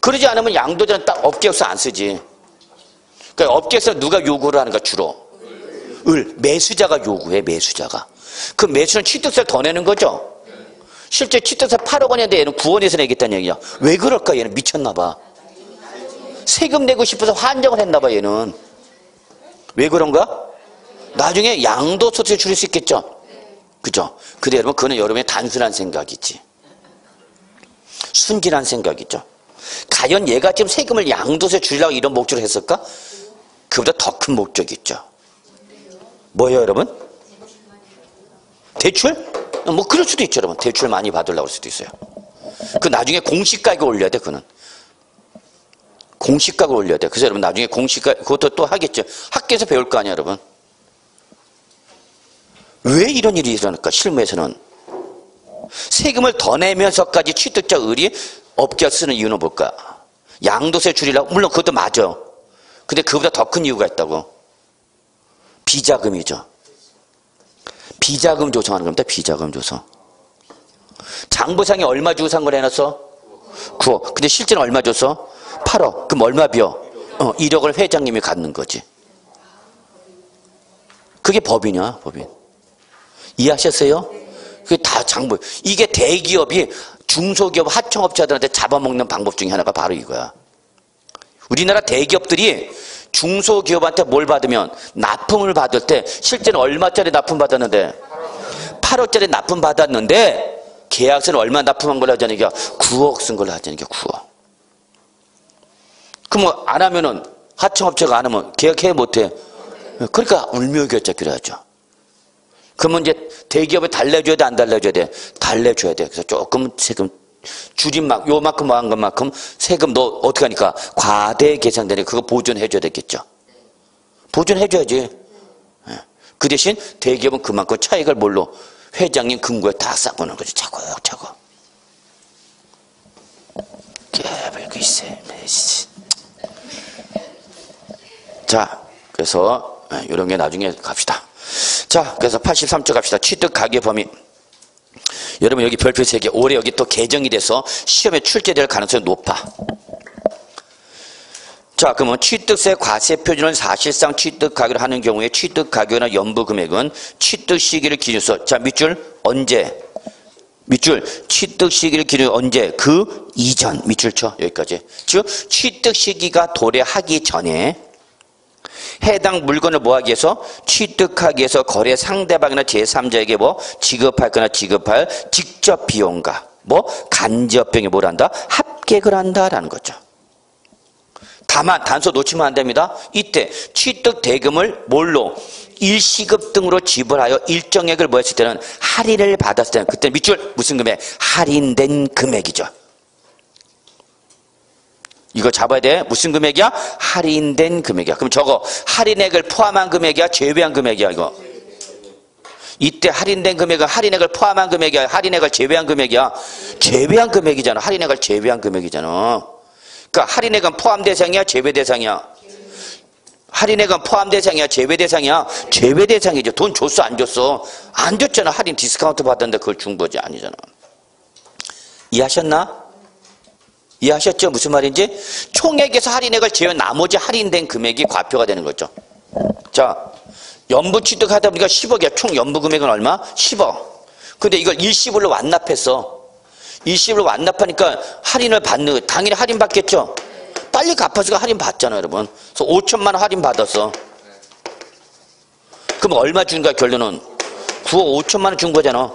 그러지 않으면 양도자는 딱 업계약서 안 쓰지. 그러니까 업계약서 누가 요구를 하는가 주로? 매수자가 요구해. 매수자가. 그 매수는 취득세를 더 내는 거죠. 실제 취득세 8억 원인데 얘는 9원에서 내겠다는 얘기야. 왜 그럴까? 얘는 미쳤나 봐. 세금 내고 싶어서 환정을 했나 봐. 얘는. 왜 그런가? 나중에 양도소득세 줄일 수 있겠죠. 그죠? 근데 여러분 그거는 여러분의 단순한 생각이지. 순진한 생각이죠. 과연 얘가 지금 세금을 양도세 줄이려고 이런 목적으로 했을까? 그보다 더 큰 목적이 있죠. 뭐예요 여러분? 대출? 뭐 그럴 수도 있죠 여러분. 대출 많이 받으려고 할 수도 있어요. 그 나중에 공시가액을 올려야 돼. 그는 공시가액을 올려야 돼. 그래서 여러분 나중에 공시가액 그것도 또 하겠죠. 학교에서 배울 거 아니야 여러분. 왜 이런 일이 일어날까? 실무에서는 세금을 더 내면서까지 취득자 을이 업계가 쓰는 이유는 뭘까? 양도세 줄이려고. 물론 그것도 맞아. 근데 그보다 더 큰 이유가 있다고. 비자금이죠. 비자금 조성하는 겁니다. 비자금 조성. 장부상에 얼마 주고 산 걸 해놨어? 9억. 근데 실제는 얼마 줬어? 8억. 그럼 얼마 비어? 1억을 회장님이 갖는 거지. 그게 법이냐? 법인. 이해하셨어요? 그게 다 장부. 이게 대기업이 중소기업 하청업자들한테 잡아먹는 방법 중에 하나가 바로 이거야. 우리나라 대기업들이 중소기업한테 뭘 받으면 납품을 받을 때 실제는 얼마짜리 납품 받았는데 8억짜리 납품 받았는데 계약서는 얼마 납품한 걸로 하자는 얘기야. 9억 쓴 걸로 하자는 얘기야. 9억. 그럼 안 하면은 하청업체가 안 하면 계약해 못해. 그러니까 울며결작기로 하죠. 그러면 이제 대기업에 달래줘야 돼 안 달래줘야 돼? 달래줘야 돼. 그래서 조금 세금 줄인 요만큼 한 것만큼 세금 너 어떻게 하니까 과대 계산되니까 그거 보존해줘야 되겠죠. 보존해줘야지. 그 대신 대기업은 그만큼 차익을 뭘로? 회장님 금고에 다 쌓고 오는 거지. 차곡차곡. 글쎄. 자, 그래서 이런 게 나중에 갑시다. 자, 그래서 83쪽 갑시다. 취득 가계 범위. 여러분 여기 별표 3개. 올해 여기 또 개정이 돼서 시험에 출제될 가능성이 높아. 자, 그러면 취득세 과세 표준은 사실상 취득 가격을 하는 경우에 취득 가격이나 연부 금액은 취득 시기를 기준으로. 자, 밑줄 언제? 밑줄 취득 시기를 기준으로 언제? 그 이전. 밑줄 쳐. 여기까지. 즉 취득 시기가 도래하기 전에 해당 물건을 뭐하기 위해서? 취득하기 위해서 거래 상대방이나 제3자에게 뭐 지급할 거나 지급할 직접 비용과 뭐 간접 비용이 뭘 한다? 합계를 한다라는 거죠. 다 다만 단서 놓치면 안 됩니다. 이때 취득 대금을 뭘로? 일시급 등으로 지불하여 일정액을 뭐 했을 때는 할인을 받았을 때는 그때 밑줄 무슨 금액? 할인된 금액이죠. 이거 잡아야 돼. 무슨 금액이야? 할인된 금액이야. 그럼 저거 할인액을 포함한 금액이야? 제외한 금액이야? 이거. 이때 할인된 금액은 할인액을 포함한 금액이야? 할인액을 제외한 금액이야? 제외한 금액이잖아. 할인액을 제외한 금액이잖아. 그러니까 할인액은 포함 대상이야? 제외 대상이야? 할인액은 포함 대상이야? 제외 대상이야? 제외 대상이죠. 돈 줬어? 안 줬어? 안 줬잖아. 할인 디스카운트 받았는데 그걸 준 거지. 아니잖아. 이해하셨나? 이해하셨죠? 무슨 말인지? 총액에서 할인액을 제외한 나머지 할인된 금액이 과표가 되는 거죠. 자, 연부 취득하다 보니까 10억이야. 총 연부 금액은 얼마? 10억. 근데 이걸 일시불로 완납했어. 일시불로 완납하니까 할인을 받는 거 당연히 할인 받겠죠? 빨리 갚아서 할인 받잖아, 여러분. 그래서 5천만 원 할인 받았어. 그럼 얼마 준 거야, 결론은? 9억 5천만 원 준 거잖아.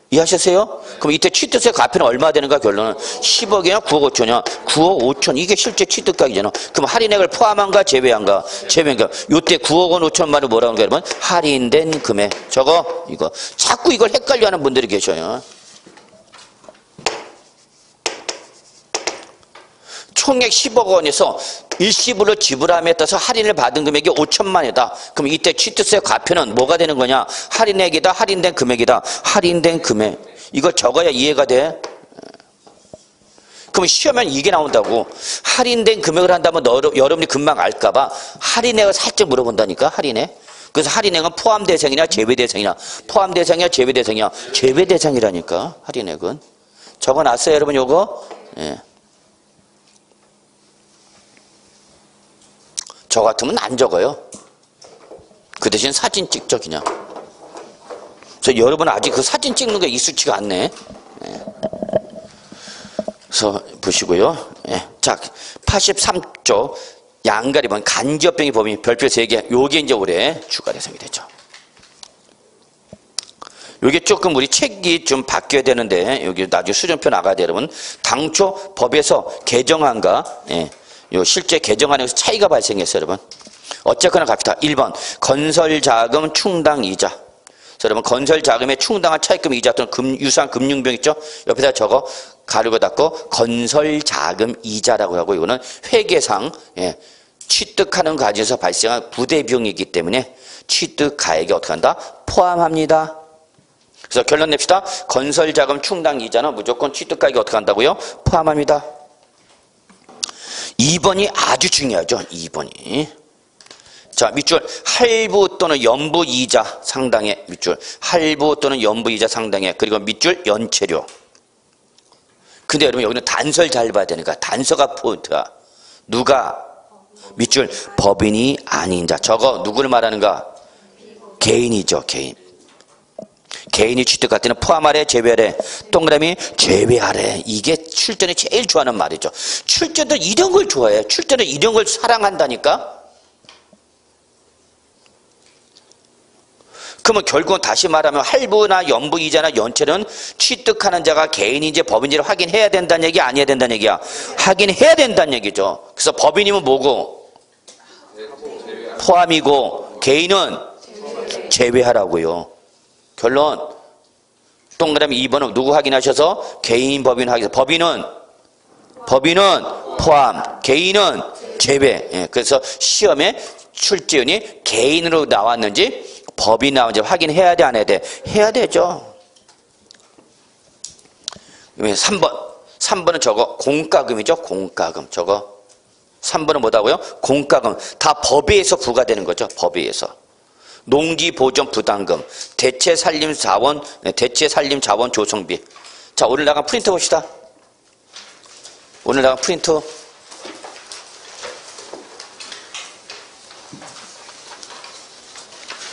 이해하셨어요? 그럼 이때 취득세 과표는 얼마 되는가, 결론은? 10억이냐, 9억 5천이냐? 9억 5천. 이게 실제 취득가격이잖아. 그럼 할인액을 포함한가, 제외한가? 제외한가? 요때 9억 원 5천만 원을 뭐라고 하는 거야, 여러분? 할인된 금액. 저거, 이거. 자꾸 이걸 헷갈려 하는 분들이 계셔요. 총액 10억 원에서 일시불로 지불함에 따라서 할인을 받은 금액이 5천만 원이다. 그럼 이때 취득세 과표는 뭐가 되는 거냐? 할인액이다, 할인된 금액이다. 할인된 금액. 이거 적어야 이해가 돼. 그럼 시험에 이게 나온다고. 할인된 금액을 한다면 여러분이 금방 알까봐 할인액을 살짝 물어본다니까, 할인액. 그래서 할인액은 포함 대상이냐, 제외 대상이냐? 포함 대상이냐, 제외 대상이냐? 제외 대상이라니까, 할인액은. 적어놨어요, 여러분, 요거? 예. 저 같으면 안 적어요. 그 대신 사진 찍죠, 그냥. 그래서 여러분 아직 그 사진 찍는 게 익숙치가 않네. 예. 그래서 보시고요. 예. 자, 83조 양가리번 간접병의 범위 별표 3개. 요게 이제 올해 추가 대상이 되죠. 요게 조금 우리 책이 좀 바뀌어야 되는데 여기 나중에 수정표 나가야 돼요, 여러분. 당초 법에서 개정안과 요 실제 개정안에서 차이가 발생했어요, 여러분. 어쨌거나 갑시다. 1번 건설자금 충당이자. 여러분 건설자금의 충당한 차입금 이자 또는 유사한 금융비용 있죠? 옆에다 적어 가르고 닫고 건설자금 이자라고 하고 이거는 회계상 취득하는 과정에서 발생한 부대비용이기 때문에 취득가액에 어떻게 한다? 포함합니다. 그래서 결론 냅시다. 건설자금 충당 이자는 무조건 취득가액에 어떻게 한다고요? 포함합니다. 2번이 아주 중요하죠. 2번이. 자, 밑줄 할부 또는 연부 이자 상당의 밑줄 할부 또는 연부 이자 상당의 그리고 밑줄 연체료. 근데 여러분 여기는 단서를 잘 봐야 되니까 단서가 포인트야. 누가? 밑줄 법인이 아닌 자. 저거 누구를 말하는가? 개인이죠. 개인. 개인이 취득할 때는 포함하래, 제외하래? 동그라미 제외하래. 이게 출전이 제일 좋아하는 말이죠. 출전은 이런 걸 좋아해. 출전은 이런 걸 사랑한다니까. 그러면 결국은 다시 말하면 할부나 연부 이자나 연체는 취득하는 자가 개인인지 법인지를 확인해야 된다는 얘기 아니어야 된다는 얘기야? 확인해야 된다는 얘기죠. 그래서 법인이면 뭐고? 포함이고 개인은 제외하라고요. 결론 동그라미 2번은 누구 확인하셔서? 개인 법인 확인해서 법인은 포함, 개인은 제외. 그래서 시험에 출제운이 개인으로 나왔는지 법인 나온지 확인해야 돼, 안 해야 돼? 해야 되죠. 3번은 저거 공과금이죠. 공과금. 저거 3번은 뭐다고요? 공과금. 다 법에 의해서 부과되는 거죠. 법에 의해서. 농지보전 부담금, 대체살림자원 조성비. 자, 오늘 나간 프린트 봅시다. 오늘 나간 프린트.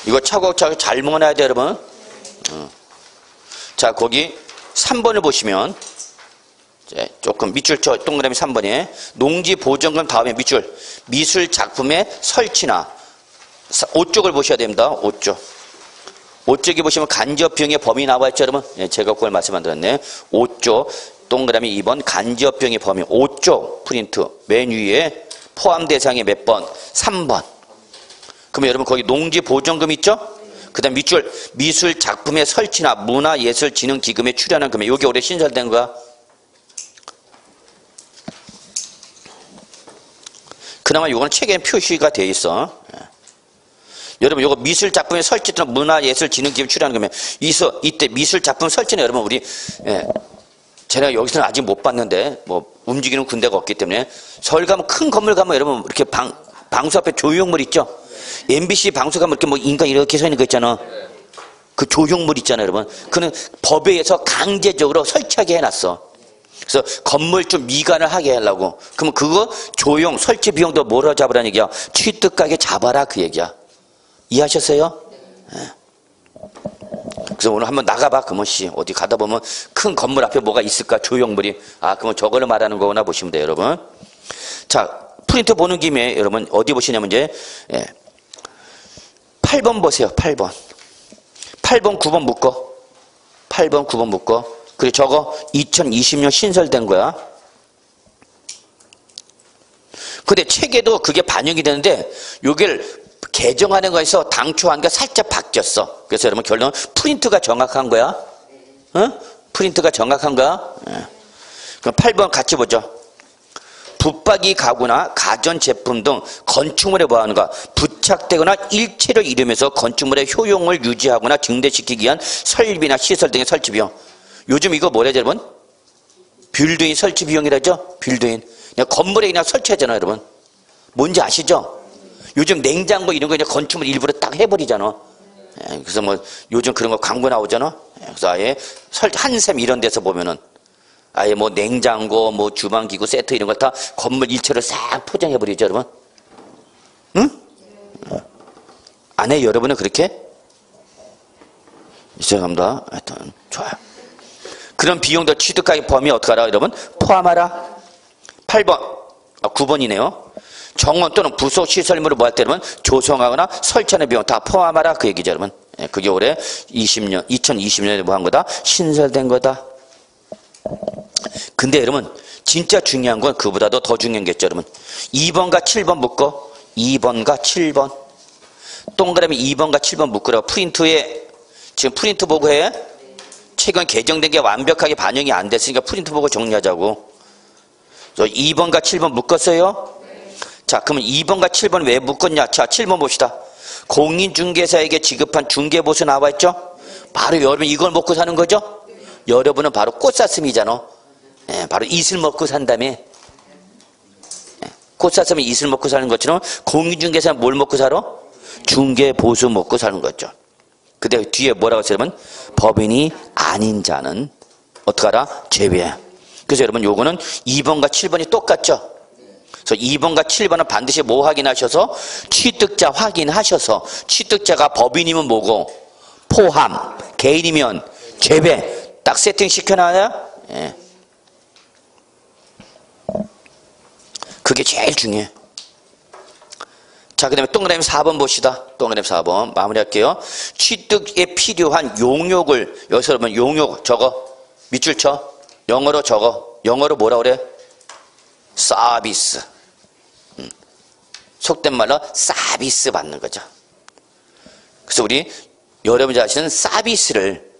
이거 차곡차곡 잘 모아놔야 돼요, 여러분. 자, 거기 3번을 보시면 조금 밑줄 쳐 동그라미 3번에 농지보전금 다음에 밑줄 미술 작품의 설치나 5쪽을 보셔야 됩니다. 5쪽. 5쪽에 보시면 간접비용의 범위 나와 있죠, 여러분? 제가 그걸 말씀 안 드렸네. 5쪽 동그라미 2번 간접비용의 범위 5쪽 프린트 맨 위에 포함 대상이 몇 번? 3번. 그러면 여러분 거기 농지보전금 있죠? 그 다음 밑줄 미술 작품의 설치나 문화예술진흥기금에 출연한 금액. 요게 올해 신설된 거야. 그나마 요거는 책에 표시가 돼 있어. 여러분 요거 미술 작품의 설치나 문화예술진흥기금에 출연한 금액. 이때 미술 작품 설치는 여러분 우리 제가 여기서는 아직 못 봤는데 뭐 움직이는 군대가 없기 때문에 서울 가면 큰 건물 가면 여러분 이렇게 방수 앞에 조형물 있죠? MBC 방수 가면 이렇게 뭐 인간 이렇게 서 있는 거 있잖아. 그 조형물 있잖아요, 여러분. 그는 법에 의해서 강제적으로 설치하게 해놨어. 그래서 건물 좀 미관을 하게 하려고. 그러면 그거 조형 설치 비용도 뭐로 잡으라는 얘기야? 취득가게 잡아라 그 얘기야. 이해하셨어요? 네. 그래서 오늘 한번 나가봐. 그러면 어디 가다 보면 큰 건물 앞에 뭐가 있을까? 조형물이. 아, 그러면 저거를 말하는 거구나 보시면 돼요, 여러분. 자, 프린트 보는 김에 여러분 어디 보시냐면 이제 8번 보세요. 8번. 8번, 9번 묶어. 8번, 9번 묶어. 그리고 저거 2020년 신설된 거야. 근데 책에도 그게 반영이 되는데 요걸 개정하는 거에서 당초 한 게 살짝 바뀌었어. 그래서 여러분 결론은 프린트가 정확한 거야. 어? 프린트가 정확한 거야. 그럼 8번 같이 보죠. 붙박이 가구나 가전제품 등 건축물에 뭐하는가? 부착되거나 일체를 이루면서 건축물의 효용을 유지하거나 증대시키기 위한 설비나 시설 등의 설치 비용. 요즘 이거 뭐래죠, 여러분? 빌드인 설치 비용이라죠? 빌드인. 그냥 건물에 그냥 설치하잖아요, 여러분. 뭔지 아시죠? 요즘 냉장고 이런 거 그냥 건축물 일부러 딱 해버리잖아. 그래서 뭐 요즘 그런 거 광고 나오잖아. 그래서 아예 한샘 이런 데서 보면은 아예 뭐 냉장고, 뭐 주방기구 세트 이런 걸 다 건물 일체를 싹 포장해버리죠, 여러분? 응? 안 해요, 여러분은 그렇게? 죄송합니다. 하여튼, 좋아요. 그런 비용도 취득가액 범위 어떻게 하라, 여러분? 포함하라. 8번, 9번이네요. 정원 또는 부속 시설물을 뭐 할 때, 여러분? 조성하거나 설치하는 비용 다 포함하라. 그 얘기죠, 여러분. 그게 올해 2020년에 뭐 한 거다? 신설된 거다. 근데 여러분 진짜 중요한 건 그보다도 더 중요한 게 있죠, 여러분. 2번과 7번 묶어. 2번과 7번 동그라미 2번과 7번 묶으라고. 프린트에 지금 프린트 보고 해. 최근 개정된 게 완벽하게 반영이 안 됐으니까 프린트 보고 정리하자고. 2번과 7번 묶었어요? 자, 그러면 2번과 7번 왜 묶었냐? 자, 7번 봅시다. 공인중개사에게 지급한 중개보수 나와 있죠? 바로 여러분 이걸 먹고 사는 거죠? 여러분은 바로 꽃사슴이잖아. 바로 이슬 먹고 산다며. 꽃사슴이 이슬 먹고 사는 것처럼 공인중개사는 뭘 먹고 살아? 중개보수 먹고 사는 거죠. 근데 뒤에 뭐라고 했어요, 여러분? 법인이 아닌 자는 어떡하라? 제외. 그래서 여러분 요거는 2번과 7번이 똑같죠? 그래서 2번과 7번은 반드시 뭐 확인하셔서? 취득자 확인하셔서. 취득자가 법인이면 뭐고? 포함. 개인이면 제외. 딱 세팅 시켜놔야. 그게 제일 중요해. 자, 그 다음에 동그라미 4번 봅시다. 동그라미 4번 마무리할게요. 취득에 필요한 용역을, 여기서 여러분 용역 적어. 밑줄 쳐. 영어로 적어. 영어로 뭐라 그래? 서비스. 속된 말로 서비스 받는 거죠. 그래서 우리 여러분이 아시는 서비스를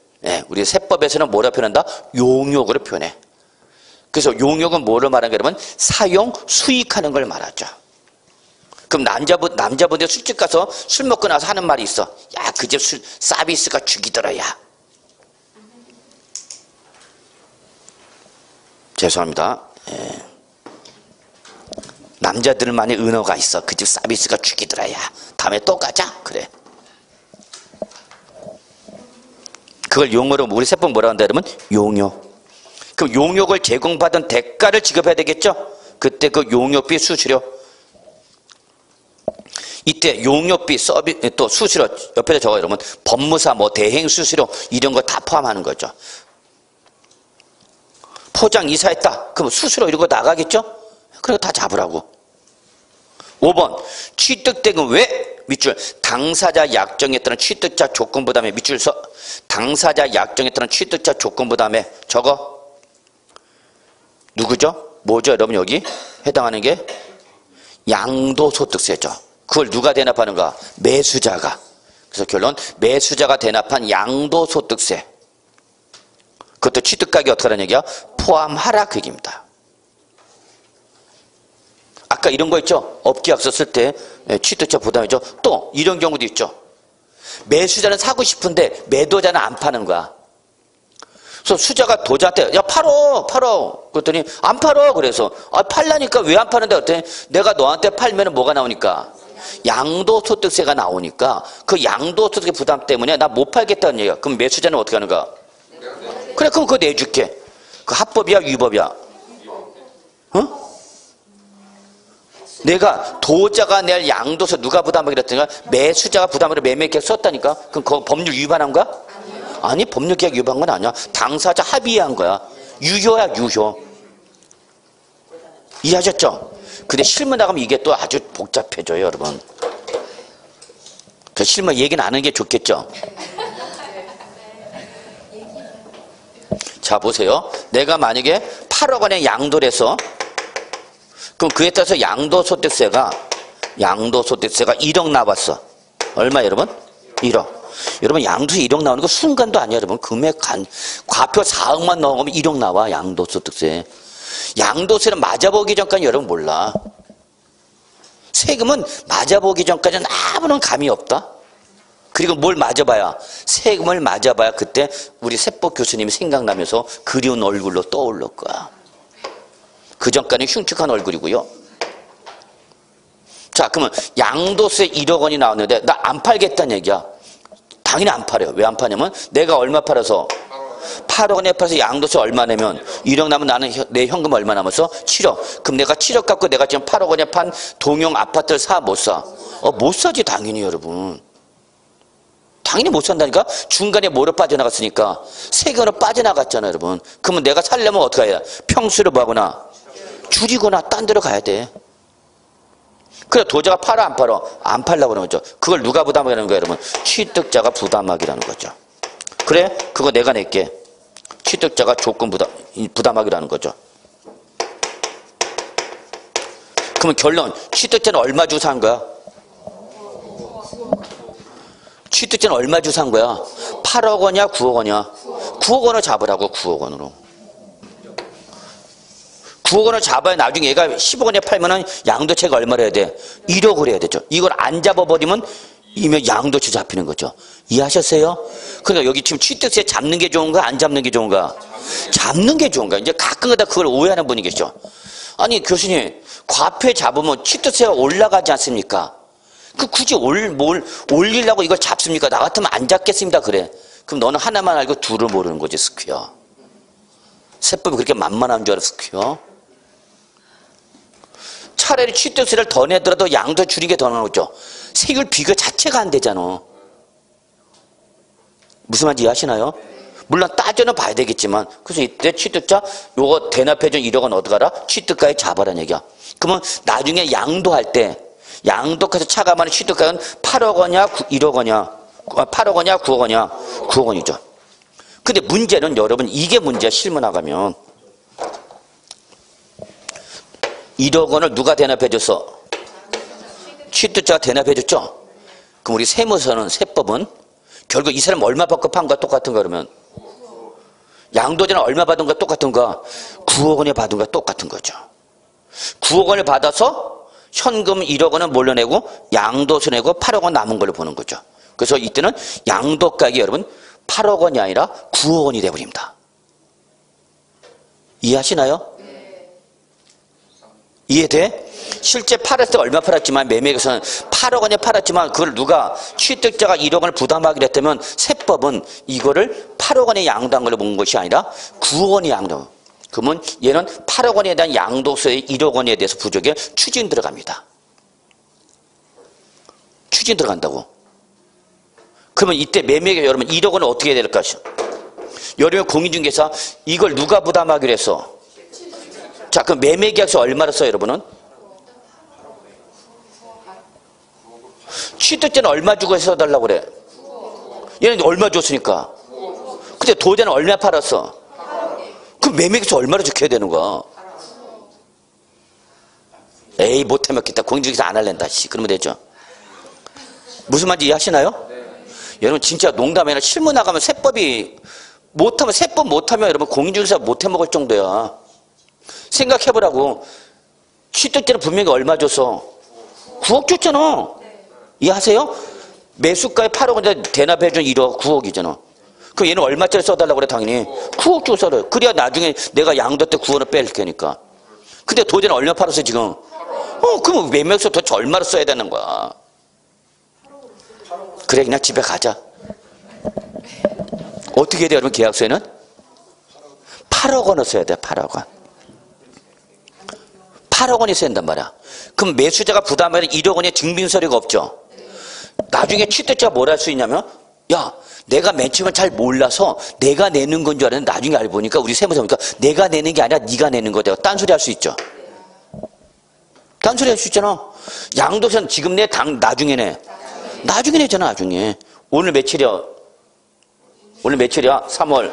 우리 세법에서는 뭐라 표현한다? 용역으로 표현해. 그래서 용역은 뭐를 말하는 게 여러분? 사용, 수익하는 걸 말하죠. 그럼 남자분들 술집 가서 술 먹고 나서 하는 말이 있어. 야, 그 집 술 서비스가 죽이더라, 야. 죄송합니다. 남자들만의 은어가 있어. 그 집 서비스가 죽이더라, 야. 다음에 또 가자. 그래. 그걸 용어로 우리 세법 뭐라 한다, 여러분? 용역. 그럼 용역을 제공받은 대가를 지급해야 되겠죠? 그때 그 용역비 수수료. 이때 용역비 또 수수료 옆에다 적어요, 여러분. 법무사 뭐 대행 수수료 이런 거 다 포함하는 거죠. 포장 이사했다. 그럼 수수료 이런 거 나가겠죠? 그리고 다 잡으라고. 5번 취득대금 왜? 밑줄 당사자 약정에 따른 취득자 조건 부담에 밑줄 서 당사자 약정에 따른 취득자 조건 부담에 적어. 누구죠? 뭐죠, 여러분? 여기 해당하는 게 양도소득세죠. 그걸 누가 대납하는가? 매수자가. 그래서 결론, 매수자가 대납한 양도소득세. 그것도 취득가격이 어떻게 하는 얘기야? 포함하라 그 얘기입니다. 아까 이런 거 있죠? 업계약서 쓸 때 취득자 부담이죠. 또 이런 경우도 있죠. 매수자는 사고 싶은데 매도자는 안 파는 거야. 그래서 수자가 도자한테 야 팔어 그랬더니 안 팔어. 그래서 팔라니까 왜 안 파는데 그랬더니 내가 너한테 팔면 뭐가 나오니까 양도소득세가 나오니까 그 양도소득세 부담 때문에 나 못 팔겠다는 얘기야. 그럼 매수자는 어떻게 하는가? 그래 그럼 그거 내줄게. 그 합법이야 위법이야? 어? 내가 도자가 낼 양도세 누가 부담하기로 했더니 매수자가 부담으로 매매계약 썼다니까. 그럼 그거 법률 위반한 거야? 아니 법률계약 위반한 건 아니야. 당사자 합의한 거야. 유효야 유효. 이해하셨죠? 근데 실무 나가면 이게 또 아주 복잡해져요 여러분. 그 실무 얘기는 안 하는 게 좋겠죠? 자 보세요. 내가 만약에 8억 원의 양도를 해서 그럼 그에 따라서 양도소득세가 1억 나왔어. 얼마 여러분? 1억. 여러분 양도세 1억 나오는 거 순간도 아니야 여러분. 금액 과표 4억만 넣으면 1억 나와 양도소득세. 양도세는 맞아보기 전까지 여러분 몰라. 세금은 맞아보기 전까지는 아무런 감이 없다. 그리고 뭘 맞아봐야? 세금을 맞아봐야 그때 우리 세법 교수님이 생각나면서 그리운 얼굴로 떠오를 거야. 그 전까지는 흉측한 얼굴이고요. 자 그러면 양도세 1억 원이 나왔는데 나 안 팔겠다는 얘기야. 당연히 안 팔아요. 왜 안 파냐면 내가 얼마 팔아서 8억 원에 팔아서 양도세 얼마 내면 1억 나면 나는 내 현금 얼마 남았어? 7억. 그럼 내가 7억 갖고 내가 지금 8억 원에 판 동용 아파트를 사? 못 사? 못 사지 당연히 여러분. 당연히 못 산다니까? 중간에 뭐로 빠져나갔으니까 세금으로 빠져나갔잖아 여러분. 그러면 내가 살려면 어떻게 해야 돼? 평수를 뭐 하거나 줄이거나 딴 데로 가야 돼. 그래 도자가 팔아 안 팔아? 안 팔라고 그러는 거죠. 그걸 누가 부담하는 거야 여러분? 취득자가 부담하기라는 거죠. 그래? 그거 내가 낼게. 취득자가 조건 부담하기라는 거죠. 그러면 결론 취득자는 얼마 주고 산 거야? 취득자는 얼마 주고 산 거야? 8억 원이야 9억 원이야? 9억 원을 잡으라고. 9억 원으로 9억 원을 잡아야 나중에 얘가 10억 원에 팔면은 양도세가 얼마를 해야 돼? 1억을 해야 되죠. 이걸 안 잡아버리면 이면 양도세 잡히는 거죠. 이해하셨어요? 그러니까 여기 지금 취득세 잡는 게 좋은가 안 잡는 게 좋은가? 잡는 게 좋은가? 이제 가끔가다 그걸 오해하는 분이 계시죠. 아니 교수님 과표에 잡으면 취득세가 올라가지 않습니까? 그 굳이 올리려고 이걸 잡습니까? 나 같으면 안 잡겠습니다. 그래. 그럼 너는 하나만 알고 둘을 모르는 거지 스퀘어. 세법이 그렇게 만만한 줄 알아 스퀘어? 차라리 취득세를 더 내더라도 양도 줄이는 게 더 나오죠. 세율 비교 자체가 안 되잖아. 무슨 말인지 이해하시나요? 물론 따져는 봐야 되겠지만 그래서 이때 취득자 요거 대납해준 1억 원 어떡하라? 취득가에 잡아라는 얘기야. 그러면 나중에 양도할 때 양도해서 차감하는 취득가는 8억 원이야 1억 원이야? 8억 원이야 9억 원이야? 9억 원이죠. 근데 문제는 여러분 이게 문제야. 실무 나가면 1억 원을 누가 대납해줬어? 취득자가 대납해줬죠? 그럼 우리 세무서는 세법은 결국 이 사람 얼마 받고 판 거와 똑같은가 그러면? 양도자는 얼마 받은 거와 똑같은가? 9억 원에 받은 거와 똑같은 거죠. 9억 원을 받아서 현금 1억 원은 몰려내고 양도세 내고 8억 원 남은 걸로 보는 거죠. 그래서 이때는 양도가액이 여러분 8억 원이 아니라 9억 원이 되어버립니다. 이해하시나요? 이해돼? 실제 팔았을 때 얼마 팔았지만 매매에서는 8억 원에 팔았지만 그걸 누가 취득자가 1억 원을 부담하기로 했다면 세법은 이거를 8억 원에 양도한 걸로 본 것이 아니라 9억 원에 양도. 그러면 얘는 8억 원에 대한 양도세의 1억 원에 대해서 부족에 추징 들어갑니다. 추징 들어간다고. 그러면 이때 매매가 여러분 1억 원은 어떻게 해야 될까? 여러분 공인중개사 이걸 누가 부담하기로 했어? 자 그럼 매매계약서 얼마를 써요 여러분은? 취득자는 얼마 주고 써달라고 그래? 얘는 얼마 줬으니까. 근데 도자는 얼마 팔았어? 그럼 매매계약서 얼마를 적혀야 되는 거야? 에이 못 해먹겠다. 공인중개사 안 할랜다. 씨 그러면 되죠. 무슨 말인지 이해하시나요? 여러분 진짜 농담이 아니라 실무 나가면 세법이 못하면 세법 못하면 여러분 공인중개사 못 해먹을 정도야. 생각해보라고. 취득세는 분명히 얼마 줬어? 9억 줬잖아. 이해하세요? 매수가에 8억 원인데 대납해준 1억 9억이잖아. 그럼 얘는 얼마짜리 써달라고 그래 당연히? 9억 주고 써요. 그래야 나중에 내가 양도 때 9원을 뺄 테니까. 근데 도대체 얼마 팔았어 지금? 그럼 매매서 도대체 얼마로 써야 되는 거야? 그래 그냥 집에 가자. 어떻게 해야 돼 여러분 계약서에는? 8억 원을 써야 돼. 8억 원. 8억 원이 써야 된단 말이야. 그럼 매수자가 부담하는 1억 원의 증빙서류가 없죠. 나중에 취득자가 뭘 할 수 있냐면 야 내가 맨 처음에 잘 몰라서 내가 내는 건 줄 알았는데 나중에 알고 보니까 우리 세무사 보니까 내가 내는 게 아니라 네가 내는 거다. 딴소리 할 수 있죠. 딴소리 할 수 있잖아. 양도세는 지금 내 나중에 내. 나중에 내잖아 나중에. 오늘 며칠이야? 오늘 며칠이야? 3월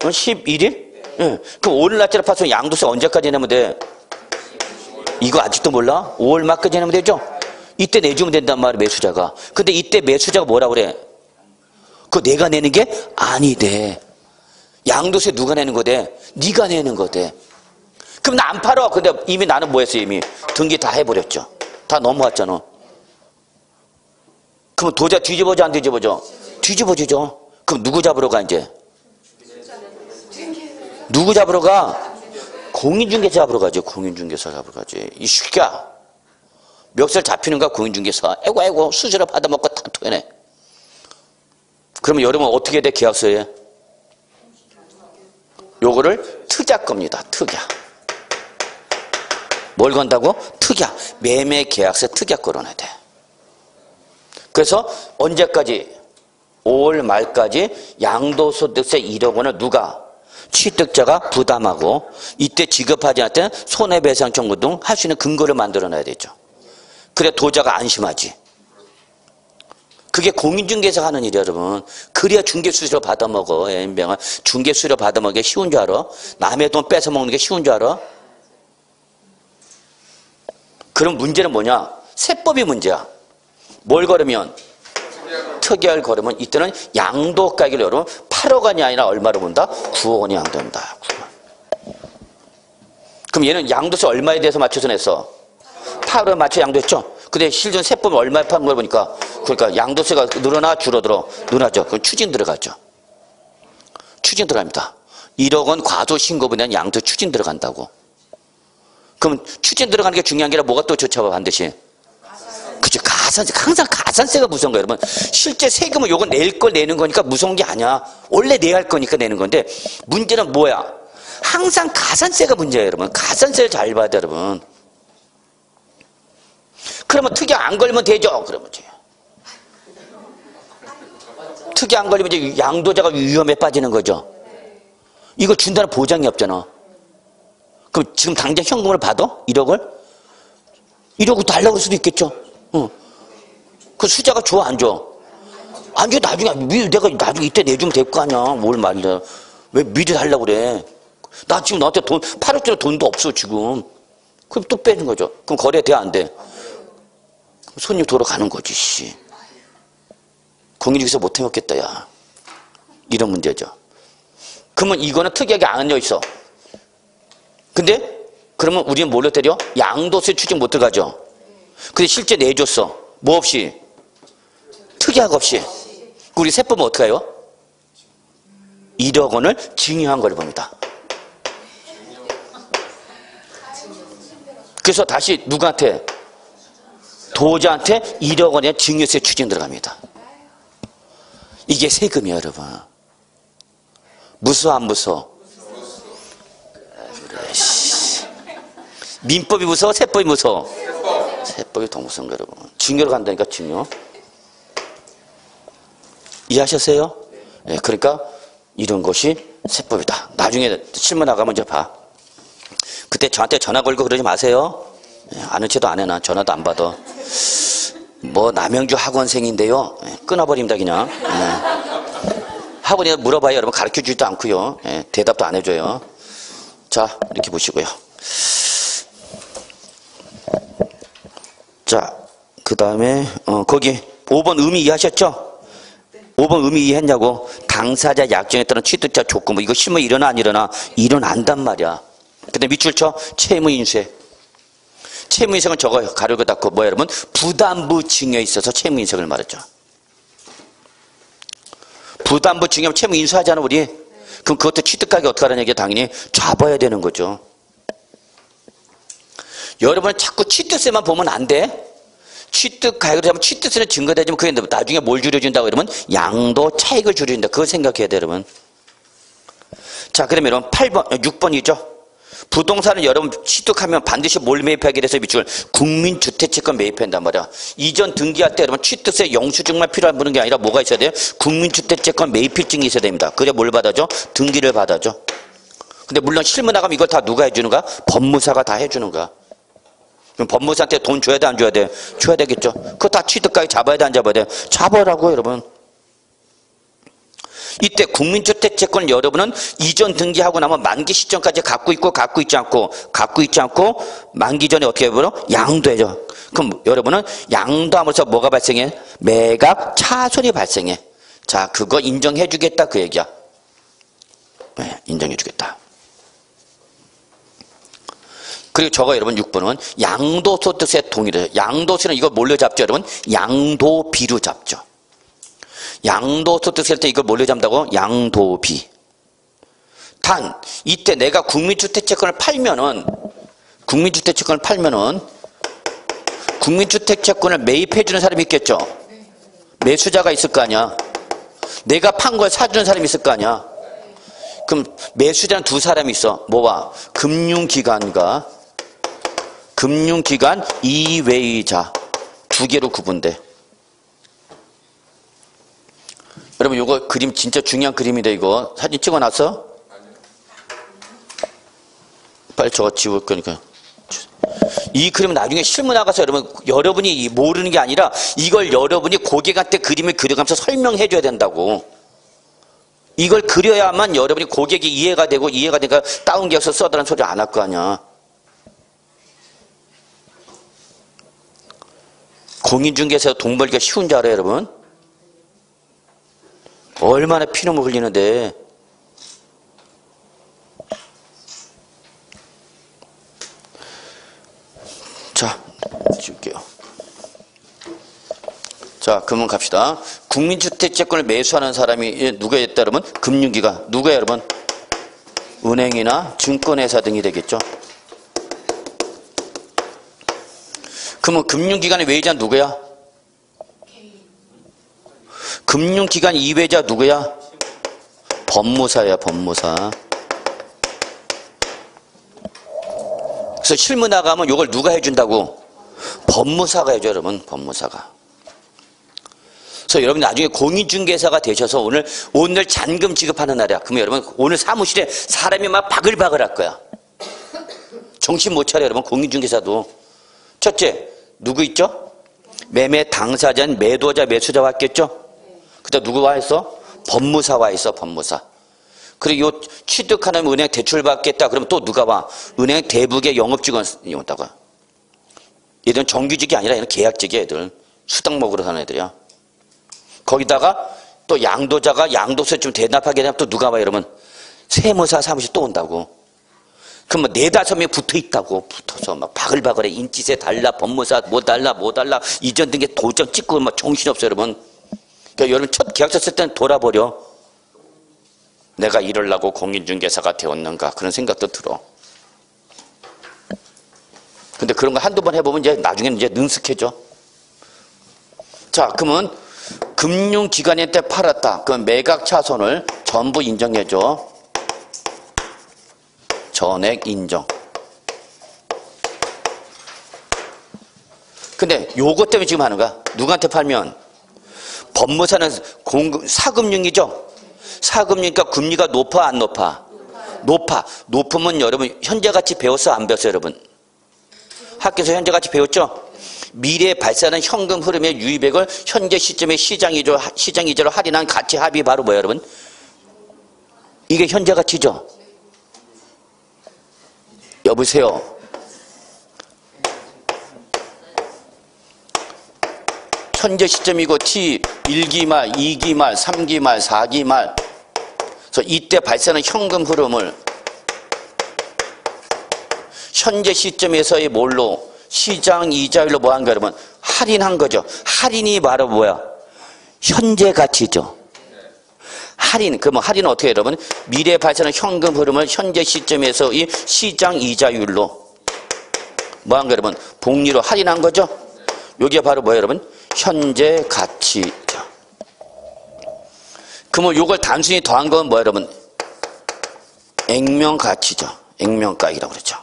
11일? 예. 그럼 오늘 날짜를 파서 양도세 언제까지 내면 돼? 이거 아직도 몰라? 5월 말까지 내면 되죠? 이때 내주면 된단 말이야 매수자가. 근데 이때 매수자가 뭐라 그래? 그거 내가 내는 게 아니대. 양도세 누가 내는 거대? 네가 내는 거대. 그럼 나 안 팔아. 근데 이미 나는 뭐 했어 이미? 등기 다 해버렸죠. 다 넘어왔잖아. 그럼 도자 뒤집어져 안 뒤집어져? 뒤집어지죠. 그럼 누구 잡으러 가 이제? 누구 잡으러 가? 공인중개사 잡으러 가죠. 공인중개사 잡으러 가지. 이 새끼야. 멱살 잡히는가 공인중개사. 아이고 수수료 받아먹고 다 토해내. 그러면 여러분 어떻게 해야 돼 계약서에? 요거를 특약 겁니다. 특약. 뭘 건다고? 특약. 매매계약서 특약 걸어놔야 돼. 그래서 언제까지? 5월 말까지 양도소득세 1억 원을 누가? 취득자가 부담하고 이때 지급하지 않을 때는 손해배상 청구 등 할 수 있는 근거를 만들어놔야 되죠. 그래 도자가 안심하지. 그게 공인중개사가 하는 일이야 여러분. 그래야 중개수수료 받아먹어. 엠병아. 중개수수료 받아먹기 쉬운 줄 알아? 남의 돈 뺏어먹는 게 쉬운 줄 알아? 그럼 문제는 뭐냐? 세법이 문제야. 뭘 걸으면? 특약을 걸으면 이때는 양도가액을 여러분 8억 원이 아니라 얼마로 본다? 9억 원이 양도한다. 9억. 그럼 얘는 양도세 얼마에 대해서 맞춰서 냈어? 8억에 맞춰 양도했죠? 근데 실전 세법은 얼마에 파는 걸 보니까 그러니까 양도세가 늘어나 줄어들어? 늘어나죠. 그럼 추징 들어가죠. 추징 들어갑니다. 1억 원 과소신고분에는 양도 추징 들어간다고. 그럼 추징 들어가는 게 중요한 게 아니라 뭐가 또 좋죠 반드시? 그죠. 가산세. 항상 가산세가 무서운 거예요, 여러분. 실제 세금은 요건 낼 걸 내는 거니까 무서운 게 아니야. 원래 내야 할 거니까 내는 건데, 문제는 뭐야? 항상 가산세가 문제예요, 여러분. 가산세를 잘 봐야 돼, 여러분. 그러면 특약 안 걸면 되죠? 그러면 이제. 특약 안 걸리면 이제 양도자가 위험에 빠지는 거죠. 이거 준다는 보장이 없잖아. 그럼 지금 당장 현금을 받아? 1억을? 1억을 달라고 할 수도 있겠죠. 그 수자가 줘, 안 줘? 안 줘, 나중에, 내가 나중에 이때 내주면 될 거 아니야. 뭘 말이야. 왜 미리 달라고 그래? 나 지금 너한테 8억짜리 돈도 없어, 지금. 그럼 또 빼는 거죠. 그럼 거래 돼, 안 돼? 손님 돌아가는 거지, 씨. 공인중개사 못 해먹겠다, 야. 이런 문제죠. 그러면 이거는 특약이 안 얹어 있어. 근데, 그러면 우리는 뭘로 때려? 양도세 추징 못 들어가죠. 근데 실제 내줬어. 뭐 없이? 특약 없이. 우리 세법은 어떻게 해요? 1억 원을 증여한 걸 봅니다. 그래서 다시 누구한테? 도자한테 1억 원의 증여세 추징 들어갑니다. 이게 세금이야, 여러분. 무서워, 안 무서워? 그래, 씨. 민법이 무서워? 세법이 무서워? 세법이 더 무서운 거 여러분. 증여로 간다니까 증여. 이해하셨어요? 네, 그러니까 이런 것이 세법이다. 나중에 실무 나가면 이제 봐. 그때 저한테 전화 걸고 그러지 마세요. 네, 아는 체도 안 해놔. 전화도 안 받아. 뭐 남영주 학원생인데요. 네, 끊어버립니다 그냥. 네. 학원에 물어봐요. 여러분 가르쳐주지도 않고요. 네, 대답도 안 해줘요. 자 이렇게 보시고요. 자, 그 다음에 거기 5번 의미 이해하셨죠? 5번 의미 이해했냐고. 당사자 약정에 따른 취득자 조건 뭐 이거 실무 일어나 안 일어나? 일어난단 말이야. 근데 밑줄 쳐. 채무인수에. 채무인색은 저거 가르고 닫고 뭐야 여러분? 부담부 증여에 있어서 채무인색을 말했죠. 부담부 증여하면 채무인수하잖아 우리. 그럼 그것도 취득가액이 어떻게 하라는 얘기야? 당연히 잡아야 되는 거죠. 여러분 자꾸 취득세만 보면 안 돼. 취득가액으로 하면 취득세는 증거되지만 그게 나중에 뭘 줄여준다고 그러면 양도 차익을 줄여준다. 그걸 생각해야 돼 여러분. 자 그러면 여러분 8번 6번이죠. 부동산을 여러분 취득하면 반드시 뭘 매입하게 돼서 밑줄 국민주택채권 매입한단 말이야. 이전 등기할 때 여러분 취득세 영수증만 필요한 분은 게 아니라 뭐가 있어야 돼요? 국민주택채권 매입필증이 있어야 됩니다. 그래 뭘 받아줘? 등기를 받아줘. 근데 물론 실무 나가면 이걸 다 누가 해주는가? 법무사가 다 해주는가? 그럼 법무사한테 돈 줘야 돼 안 줘야 돼? 줘야 되겠죠. 그거 다 취득가액 잡아야 돼 안 잡아야 돼? 잡아라고 여러분. 이때 국민주택채권을 여러분은 이전 등기하고 나면 만기 시점까지 갖고 있고 갖고 있지 않고 만기 전에 어떻게 해버려? 양도해줘. 그럼 여러분은 양도함으로써 뭐가 발생해? 매각 차손이 발생해. 자 그거 인정해 주겠다 그 얘기야. 네, 인정해 주겠다. 그리고 저거 여러분 6번은 양도소득세 동일해요. 양도세는 이거 뭘로 잡죠 여러분? 양도비로 잡죠. 양도소득세 때 이걸 뭘로 잡는다고? 양도비. 단 이때 내가 국민주택채권을 팔면은 국민주택채권을 매입해주는 사람이 있겠죠. 매수자가 있을 거 아니야. 내가 판 걸 사주는 사람이 있을 거 아니야. 그럼 매수자는 두 사람이 있어. 뭐와? 금융기관 이외의자 두 개로 구분돼. 여러분 이거 그림 진짜 중요한 그림인데 이거 사진 찍어놨어? 빨리 저거 지울 거니까. 이 그림은 나중에 실무 나가서 여러분이 모르는 게 아니라 이걸 여러분이 고객한테 그림을 그려가면서 설명해 줘야 된다고. 이걸 그려야만 여러분이 고객이 이해가 되니까 다운 계약서 써달라는 소리 안 할 거 아니야. 공인중개사에서 돈 벌기가 쉬운 줄 알아요 여러분? 얼마나 피눈물 흘리는데. 자 지울게요. 자 그러면 갑시다. 국민주택채권을 매수하는 사람이 누가 있다 여러분? 금융기관. 누가요 여러분? 은행이나 증권회사 등이 되겠죠. 그러면 금융기관의 외의자는 누구야? 금융기관 이외자 누구야? 법무사야 법무사. 그래서 실무 나가면 이걸 누가 해준다고? 법무사가 해줘 여러분. 법무사가. 그래서 여러분 나중에 공인중개사가 되셔서 오늘 잔금 지급하는 날이야. 그러면 여러분 오늘 사무실에 사람이 막 바글바글 할 거야. 정신 못 차려 여러분. 공인중개사도 첫째 누구 있죠? 매매 당사자는 매도자 매수자 왔겠죠? 그때 누구와 있어? 법무사와 있어 법무사. 그리고 요 취득하는 은행 대출 받겠다 그러면 또 누가 와? 은행 대북의 영업직원이 온다고. 얘들은 정규직이 아니라 얘는 계약직이야. 얘들 수당 먹으러 사는 애들이야. 거기다가 또 양도자가 양도세 좀 대납하게 되면 또 누가 와 여러분? 세무사 사무실 또 온다고. 그럼 뭐 4-5명 붙어 있다고. 붙어서 막 바글바글해. 인지세 달라 법무사 뭐 달라 이전 등기 도장 찍고 막 정신없어 여러분. 그러니까 여러분 첫 계약서 쓸 때는 돌아버려. 내가 이러려고 공인중개사가 되었는가 그런 생각도 들어. 근데 그런 거 한두 번 해보면 이제 나중에는 이제 능숙해져. 자 그러면 금융기관한테 팔았다. 그 매각 차손을 전부 인정해줘. 전액 인정. 근데 요것 때문에 지금 하는 거야. 누구한테 팔면? 법무사는 사금융이죠. 사금융이니까 금리가 높아 안 높아? 높아. 높으면 여러분 현재가치 배웠어 안 배웠어 여러분? 학교에서 현재가치 배웠죠? 미래에 발생하는 현금 흐름의 유입액을 현재 시점에 시장이자로 할인한 가치 합이 바로 뭐예요 여러분? 이게 현재가치죠. 여보세요. 현재 시점이고 t 1기 말, 2기 말, 3기 말, 4기 말. 그래서 이때 발생하는 현금 흐름을 현재 시점에서의 뭘로? 시장 이자율로 뭐 한 거 여러분? 할인한 거죠. 할인이 바로 뭐야? 현재 가치죠. 할인, 그러면 할인은 어떻게 해요, 여러분? 미래에 발생하는 현금 흐름을 현재 시점에서의 시장 이자율로 뭐 한 거 여러분? 복리로 할인한 거죠. 이게 바로 뭐예요, 여러분? 현재 가치죠. 그러면 이걸 단순히 더한 건 뭐예요, 여러분? 액면 가치죠. 액면가액이라고 그러죠.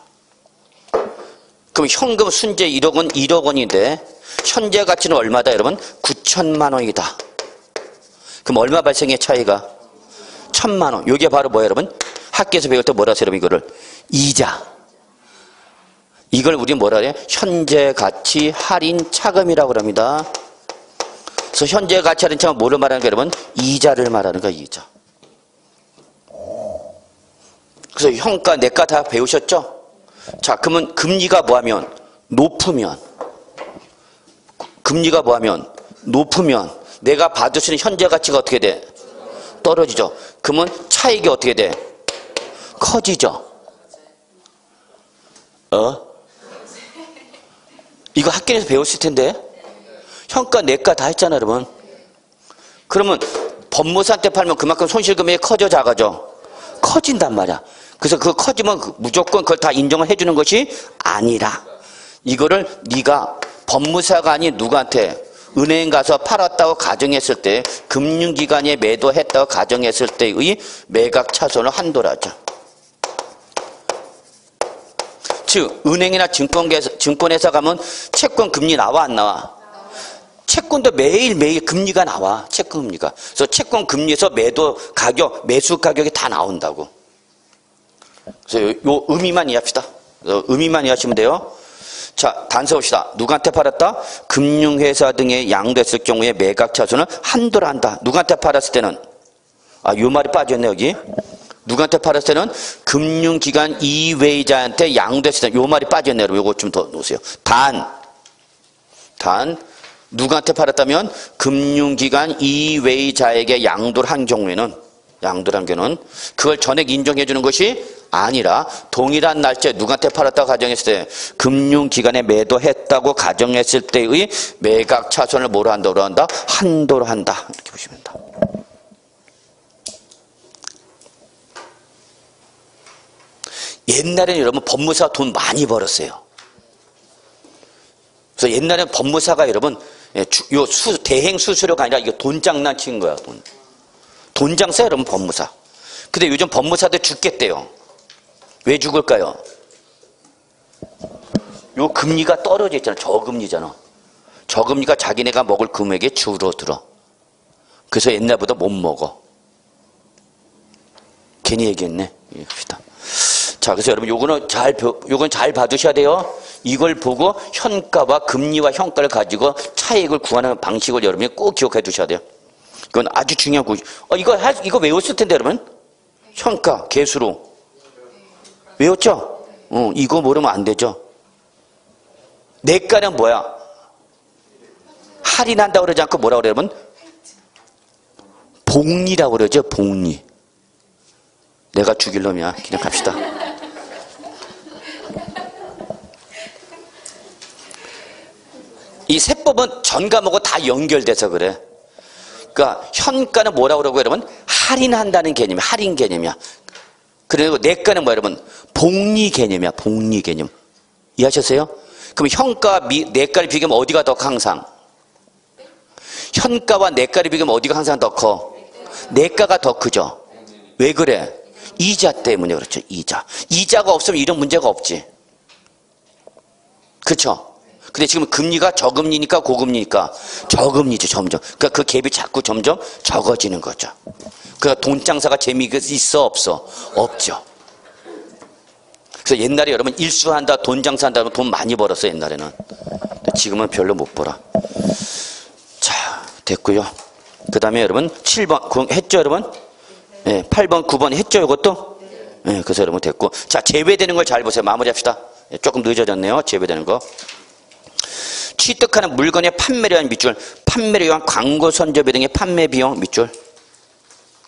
그럼 현금 순재 1억 원, 1억 원인데 현재 가치는 얼마다, 여러분? 9천만 원이다. 그럼 얼마 발생의 차이가? 1,000만 원. 이게 바로 뭐예요, 여러분? 학교에서 배울 때 뭐라 하세요, 여러분? 이거를 이자. 이걸 우리 뭐라 해요? 현재 가치 할인 차금이라고 합니다. 그래서 현재 가치 할인 차금 뭐를 말하는 거예요, 여러분? 이자를 말하는 거예요, 이자. 그래서 형가, 내가 다 배우셨죠? 자, 그러면 금리가 뭐하면? 높으면. 금리가 뭐하면? 높으면 내가 받을 수 있는 현재 가치가 어떻게 돼? 떨어지죠. 그러면 차익이 어떻게 돼? 커지죠. 이거 학교에서 배웠을 텐데. 현가, 내가 다 했잖아, 여러분. 그러면 법무사한테 팔면 그만큼 손실금액이 커져, 작아져? 커진단 말이야. 그래서 그 커지면 무조건 그걸 다 인정을 해주는 것이 아니라 이거를 네가 법무사가 아닌 누구한테 은행 가서 팔았다고 가정했을 때, 금융기관에 매도했다고 가정했을 때의 매각 차손을 한도로 하죠. 즉 은행이나 증권회사 가면 채권 금리 나와 안 나와? 채권도 매일매일 금리가 나와. 채권 금리가. 그래서 채권 금리에서 매도 가격, 매수 가격이 다 나온다고. 그래서 요 의미만 이해합시다. 의미만 이해하시면 돼요. 자, 단서 봅시다. 누구한테 팔았다? 금융회사 등에 양도했을 경우에 매각 차손을 한도로 한다. 누구한테 팔았을 때는? 요 말이 빠졌네, 여기. 누구한테 팔았을 때는? 금융기관 이외자한테 양도했을 때. 요 말이 빠졌네, 여러분. 요거 좀 더 놓으세요. 누구한테 팔았다면? 금융기관 이외자에게 양도를 한 경우에는, 그걸 전액 인정해 주는 것이 아니라 동일한 날짜에 누구한테 팔았다고 가정했을 때, 금융기관에 매도했다고 가정했을 때의 매각 차손을 뭐로 한다고 한다? 한도로 한다. 이렇게 보시면 된다. 옛날에는 여러분 법무사 돈 많이 벌었어요. 그래서 옛날에는 법무사가 여러분 대행 수수료가 아니라 이거 돈 장난치는 거야. 돈 장사 여러분 법무사. 근데 요즘 법무사들 죽겠대요. 왜 죽을까요? 요 금리가 떨어져 있잖아. 저금리잖아. 저금리가 자기네가 먹을 금액에 줄어들어. 그래서 옛날보다 못 먹어. 괜히 얘기했네. 합시다. 자, 그래서 여러분 요건 잘 봐두셔야 돼요. 이걸 보고 현가와 금리와 현가를 가지고 차익을 구하는 방식을 여러분이 꼭 기억해 두셔야 돼요. 이건 아주 중요한 거. 이거 외웠을 텐데 여러분. 현가, 개수로. 외웠죠? 이거 모르면 안 되죠. 내가는 뭐야? 할인한다고 그러지 않고 뭐라고 그래요, 여러분? 복리라고 그러죠, 복리. 내가 죽일 놈이야. 그냥 갑시다. 이 세법은 전 과목은 다 연결돼서 그래. 그러니까 현가는 뭐라고 그러고 여러분? 할인한다는 개념이야. 할인 개념이야. 그리고 내가는 뭐야, 여러분? 복리 개념이야. 복리 개념. 이해하셨어요? 그럼 현가와 내가를 비교하면 어디가 더 항상? 현가와 내가를 비교하면 어디가 항상 더 커? 내가가 더 크죠. 왜 그래? 이자 때문에 그렇죠. 이자가 없으면 이런 문제가 없지. 그렇죠? 근데 지금 금리가 저금리니까 고금리니까 저금리죠. 점점. 그러니까 그 갭이 자꾸 점점 적어지는 거죠. 그러니까 돈 장사가 재미가 있어 없어? 없죠. 그래서 옛날에 여러분 일수한다, 돈 장사한다 하면 돈 많이 벌었어요. 옛날에는. 지금은 별로 못 벌어. 자, 됐고요. 그 다음에 여러분 7번 했죠, 여러분? 네, 8번, 9번 했죠, 이것도? 네, 그래서 여러분 됐고. 자, 제외되는 걸 잘 보세요. 마무리합시다. 조금 늦어졌네요. 제외되는 거. 취득하는 물건의 판매량 밑줄, 판매량, 광고 선저비 등의 판매 비용 밑줄.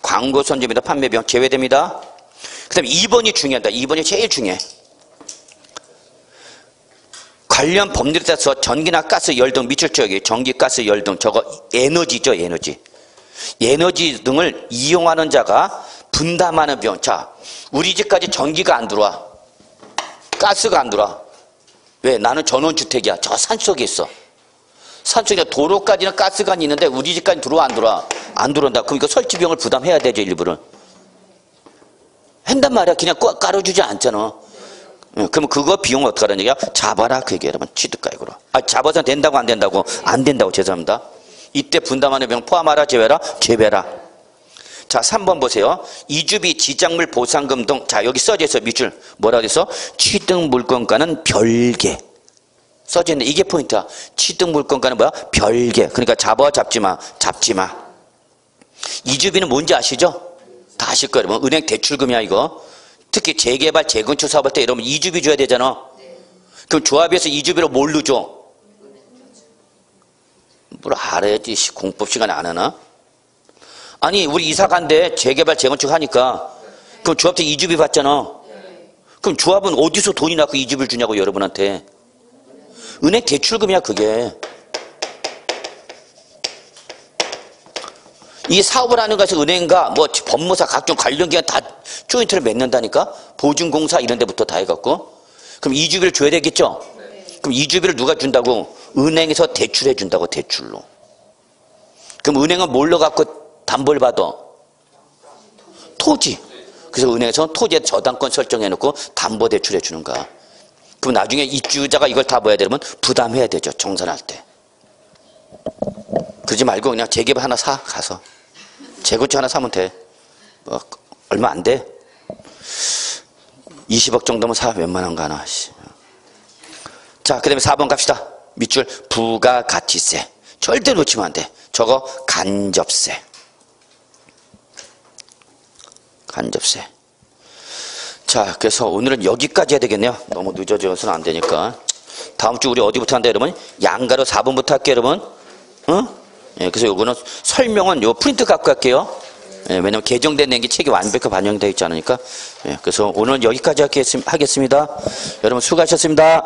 광고 선저비다 판매 비용 제외됩니다. 그 다음에 2번이 중요하다. 2번이 제일 중요해. 관련 법률에 따라서 전기나 가스, 열 등 밑줄 저기 전기, 가스, 열 등 저거 에너지죠, 에너지. 에너지 등을 이용하는 자가 분담하는 비용. 자, 우리 집까지 전기가 안 들어와. 가스가 안 들어와. 왜? 나는 전원주택이야. 저 산속에 있어. 산속에 도로까지는 가스가 있는데 우리 집까지 들어와 안 들어와? 안 들어온다. 그럼 이거 설치 비용을 부담해야 되죠, 일부는. 한단 말이야. 그냥 깔아주지 않잖아. 그럼 그거 비용 어떻게 하라는 얘기야? 잡아라 그 얘기 여러분. 취득가액으로. 잡아서 된다고 안 된다고? 안 된다고. 죄송합니다. 이때 분담하는 비용 포함하라 제외라? 제외라. 자 3번 보세요. 이주비, 지작물 보상금 등. 자 여기 써져 있어 밑줄. 뭐라고 했어? 취득 물건가는 별개. 써져 있네. 이게 포인트야. 취득 물건가는 뭐야? 별개. 그러니까 잡아 잡지마. 잡지마. 이주비는 뭔지 아시죠? 다 아실 거예요 여러분. 은행 대출금이야 이거. 특히 재개발, 재건축 사업할 때 여러분 이주비 줘야 되잖아. 그럼 조합에서 이주비로 뭘로 줘? 뭘 알아야지. 공법 시간에 안 하나? 아니 우리 이사 간데 재개발, 재건축 하니까 그럼 조합도 이주비 받잖아. 그럼 조합은 어디서 돈이 나고 이주비를 주냐고 여러분한테. 은행 대출금이야 그게. 이 사업을 하는 것에서 은행과 뭐 법무사 각종 관련 기관 다 조인트를 맺는다니까. 보증공사 이런 데부터 다 해갖고. 그럼 이주비를 줘야 되겠죠. 그럼 이주비를 누가 준다고? 은행에서 대출해 준다고. 대출로. 그럼 은행은 뭘로 갖고 담보를 받아? 토지. 그래서 은행에서 토지에 저당권 설정해 놓고 담보 대출해 주는 거야. 그럼 나중에 입주자가 이걸 다 뭐야 되면 부담해야 되죠. 정산할 때. 그러지 말고 그냥 재개발 하나 사. 가서 재건축 하나 사면 돼. 뭐 얼마 안 돼. 20억 정도면 사. 웬만한 거 하나. 자, 그 다음에 4번 갑시다. 밑줄 부가가치세. 절대 놓치면 안 돼. 저거 간접세. 간접세. 자, 그래서 오늘은 여기까지 해야 되겠네요. 너무 늦어져서는 안 되니까. 다음 주 우리 어디부터 한다 여러분? 양가로 4번부터 할게요 여러분. 응? 예, 그래서 요거는 설명은 요 프린트 갖고 갈게요. 예, 왜냐면 개정된 내기 책이 완벽하게 반영되어 있지 않으니까. 예, 그래서 오늘은 여기까지 하겠습니다. 여러분 수고하셨습니다.